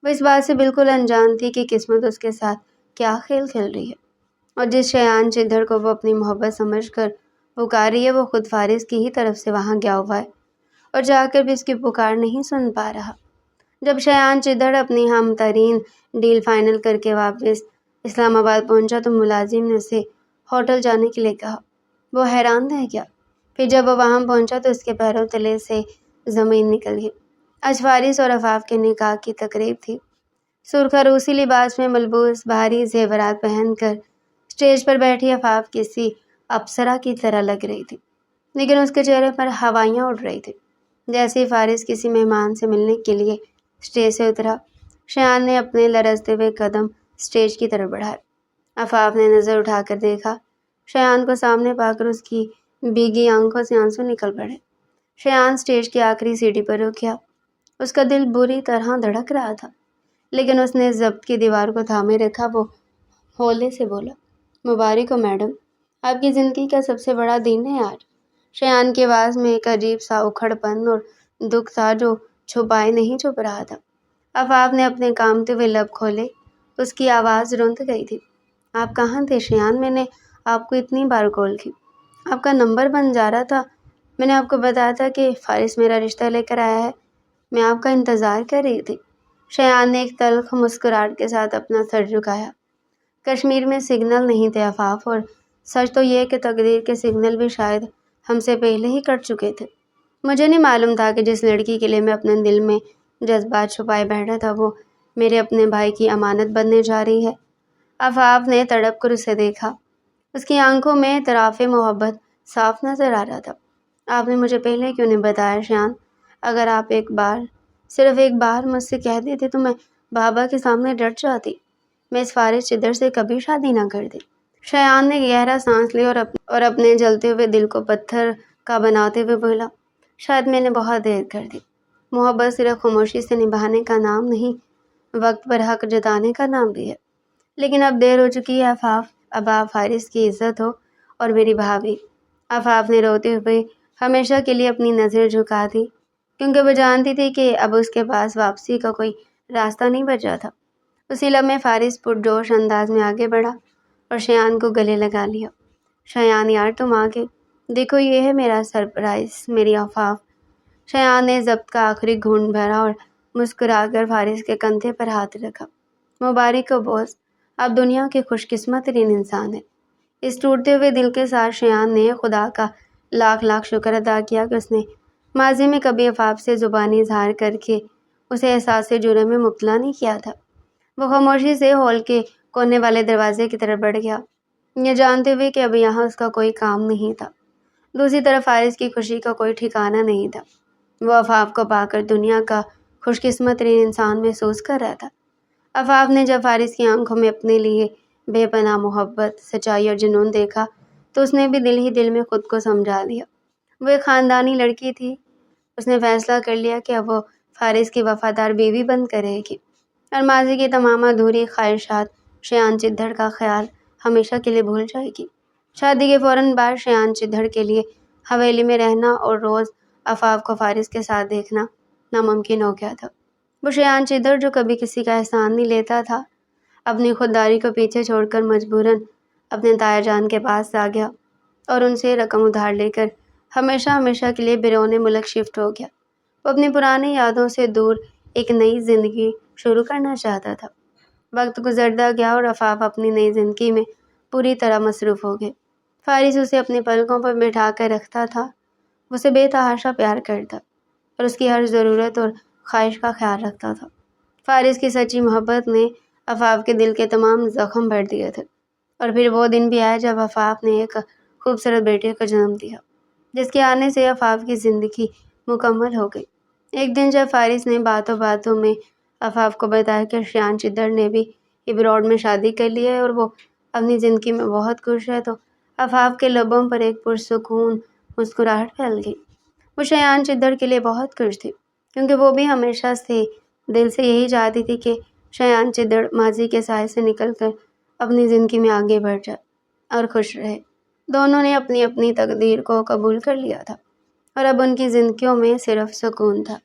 وہ اس بات سے بالکل انجان تھی کہ قسمت اس کے ساتھ کیا کھیل کھیل رہی ہے، اور جس شایان چدھر کو وہ اپنی محبت سمجھ کر پکار رہی ہے، وہ خود فارس کی ہی طرف سے وہاں گیا ہوا ہے اور جا کر بھی اس کی پکار نہیں سن پا رہا۔ جب شایان چدھر اپنی ہم ترین ڈیل فائنل کر کے واپس اسلام آباد پہنچا تو ملازم نے اسے ہوٹل جانے کے لیے کہا۔ وہ حیران رہ گیا۔ پھر جب وہ وہاں پہنچا تو اس کے پیروں تلے سے زمین نکل گئی۔ آج فارس اور آفاق کے نکاح کی تقریب تھی۔ سرخ روسی لباس میں ملبوس بھاری زیورات پہن کر اسٹیج پر بیٹھی آفاق کسی اپسرا کی طرح لگ رہی تھی، لیکن اس کے چہرے پر ہوائیاں اڑ رہی تھی۔ جیسے ہی فارس کسی مہمان سے ملنے کے لیے اسٹیج سے اترا، شایان نے اپنے لرزتے ہوئے قدم اسٹیج کی طرف بڑھائے۔ آفاق نے نظر اٹھا کر دیکھا۔ شایان کو سامنے پا کر اس کی بھیگی آنکھوں سے آنسو نکل پڑے۔ شایان اسٹیج کی آخری سیڑھی پر رک گیا۔ اس کا دل بری طرح دھڑک رہا تھا، لیکن اس نے ضبط کی دیوار کو تھامے رکھا۔ وہ ہولے سے بولا، مبارک ہو میڈم، آپ کی زندگی کا سب سے بڑا دن ہے آج۔ شایان کی آواز میں ایک عجیب سا اکھڑ پن اور دکھ تھا جو چھپائے نہیں چھپ رہا تھا۔ آفاق نے اپنے کامتے ہوئے لب کھولے۔ اس کی آواز رند گئی تھی۔ آپ کہاں تھے شایان؟ میں نے آپ کو اتنی بار کال کی، آپ کا نمبر بند جا رہا تھا۔ میں نے آپ کو بتایا تھا کہ فارس میرا رشتہ لے کر آیا ہے، میں آپ کا انتظار کر رہی تھی۔ شایان نے ایک تلخ مسکراہٹ کے ساتھ اپنا سر جھکایا۔ کشمیر میں سگنل نہیں تھے آفاق، اور سچ تو یہ کہ تقدیر کے سگنل بھی شاید ہم سے پہلے ہی کٹ چکے تھے۔ مجھے نہیں معلوم تھا کہ جس لڑکی کے لیے میں اپنے دل میں جذبات چھپائے بیٹھا تھا وہ میرے اپنے بھائی کی امانت بننے جا رہی ہے۔ آفاق نے تڑپ کر اسے دیکھا۔ اس کی آنکھوں میں طراف محبت صاف نظر آ رہا تھا۔ آپ نے مجھے پہلے کیوں نہیں بتایا شایان؟ اگر آپ ایک بار، صرف ایک بار مجھ سے کہہ دیتے تو میں بابا کے سامنے ڈٹ جاتی، میں اس فارس چدھر سے کبھی شادی نہ کرتی۔ شایان نے گہرا سانس لیا اور اپنے جلتے ہوئے دل کو پتھر کا بناتے ہوئے بولا، شاید میں نے بہت دیر کر دی۔ محبت صرف خاموشی سے نبھانے کا نام نہیں، وقت پر حق جتانے کا نام بھی ہے۔ لیکن اب دیر ہو چکی ہے آفاق، اب آپ فارس کی عزت ہو اور میری بھابھی۔ آفاق نے روتے ہوئے ہمیشہ کے لیے اپنی نظر جھکا دی، کیونکہ وہ جانتی تھی کہ اب اس کے پاس واپسی کا کوئی راستہ نہیں بچا تھا۔ اسی لمحے فارس پرجوش انداز میں آگے بڑھا اور شایان کو گلے لگا لیا۔ شایان یار تم آگے دیکھو، یہ ہے میرا سرپرائز، میری آفاق۔ شایان نے ضبط کا آخری گھونٹ بھرا اور مسکرا کر فارس کے کندھے پر ہاتھ رکھا۔ مبارک ہو بوس، آپ دنیا کے خوش قسمت ترین انسان ہیں۔ اس ٹوٹتے ہوئے دل کے ساتھ شایان نے خدا کا لاکھ لاکھ شکر ادا کیا کہ اس نے ماضی میں کبھی آفاق سے زبانی اظہار کر کے اسے احساس جرم میں مبتلا نہیں کیا تھا۔ وہ خاموشی سے ہال کے کونے والے دروازے کی طرف بڑھ گیا، یہ جانتے ہوئے کہ اب یہاں اس کا کوئی کام نہیں تھا۔ دوسری طرف فارس کی خوشی کا کوئی ٹھکانہ نہیں تھا۔ وہ آفاق کو پا کر دنیا کا خوش قسمت ترین انسان محسوس کر رہا تھا۔ آفاق نے جب فارس کی آنکھوں میں اپنے لیے بے پناہ محبت، سچائی اور جنون دیکھا تو اس نے بھی دل ہی دل میں خود کو سمجھا لیا۔ وہ ایک خاندانی لڑکی تھی۔ اس نے فیصلہ کر لیا کہ اب وہ فارس کی وفادار بیوی بن کر رہے گی، اور ماضی کی تمام ادھوری خواہشات، شایان چدھر کا خیال ہمیشہ کے لیے بھول جائے گی۔ شادی کے فوراً بعد شایان چدھر کے لیے حویلی میں رہنا اور روز آفاق کو فارس کے ساتھ دیکھنا ناممکن ہو گیا تھا۔ وہ شایان چدھر جو کبھی کسی کا احسان نہیں لیتا تھا، اپنی خودداری کو پیچھے چھوڑ کر مجبوراً اپنے تایا جان کے پاس آ گیا اور ان سے رقم ادھار لے کر ہمیشہ ہمیشہ کے لیے بیرون ملک شفٹ ہو گیا۔ وہ اپنی پرانی یادوں سے دور ایک نئی زندگی شروع کرنا چاہتا تھا۔ وقت گزرتا گیا اور آفاق اپنی نئی زندگی میں پوری طرح مصروف ہو گئے۔ فارس اسے اپنے پلکوں پر بٹھا کر رکھتا تھا، اسے بے تحاشا پیار کرتا اور اس کی ہر ضرورت اور خواہش کا خیال رکھتا تھا۔ فارس کی سچی محبت نے آفاق کے دل کے تمام زخم بھر دیے تھے، اور پھر وہ دن بھی آیا جب آفاق نے ایک خوبصورت بیٹے کو جنم دیا، جس کے آنے سے آفاف کی زندگی مکمل ہو گئی۔ ایک دن جب فارس نے باتوں باتوں میں آفاف کو بتایا کہ شایان چدھر نے بھی ابراڈ میں شادی کر لی ہے اور وہ اپنی زندگی میں بہت خوش ہے، تو آفاف کے لبوں پر ایک پرسکون مسکراہٹ پھیل گئی۔ وہ شایان چدھر کے لیے بہت خوش تھی، کیونکہ وہ بھی ہمیشہ سے دل سے یہی چاہتی تھی کہ شایان چدھر ماضی کے سائے سے نکل کر اپنی زندگی میں آگے بڑھ جائے اور خوش رہے۔ دونوں نے اپنی اپنی تقدیر کو قبول کر لیا تھا اور اب ان کی زندگیوں میں صرف سکون تھا۔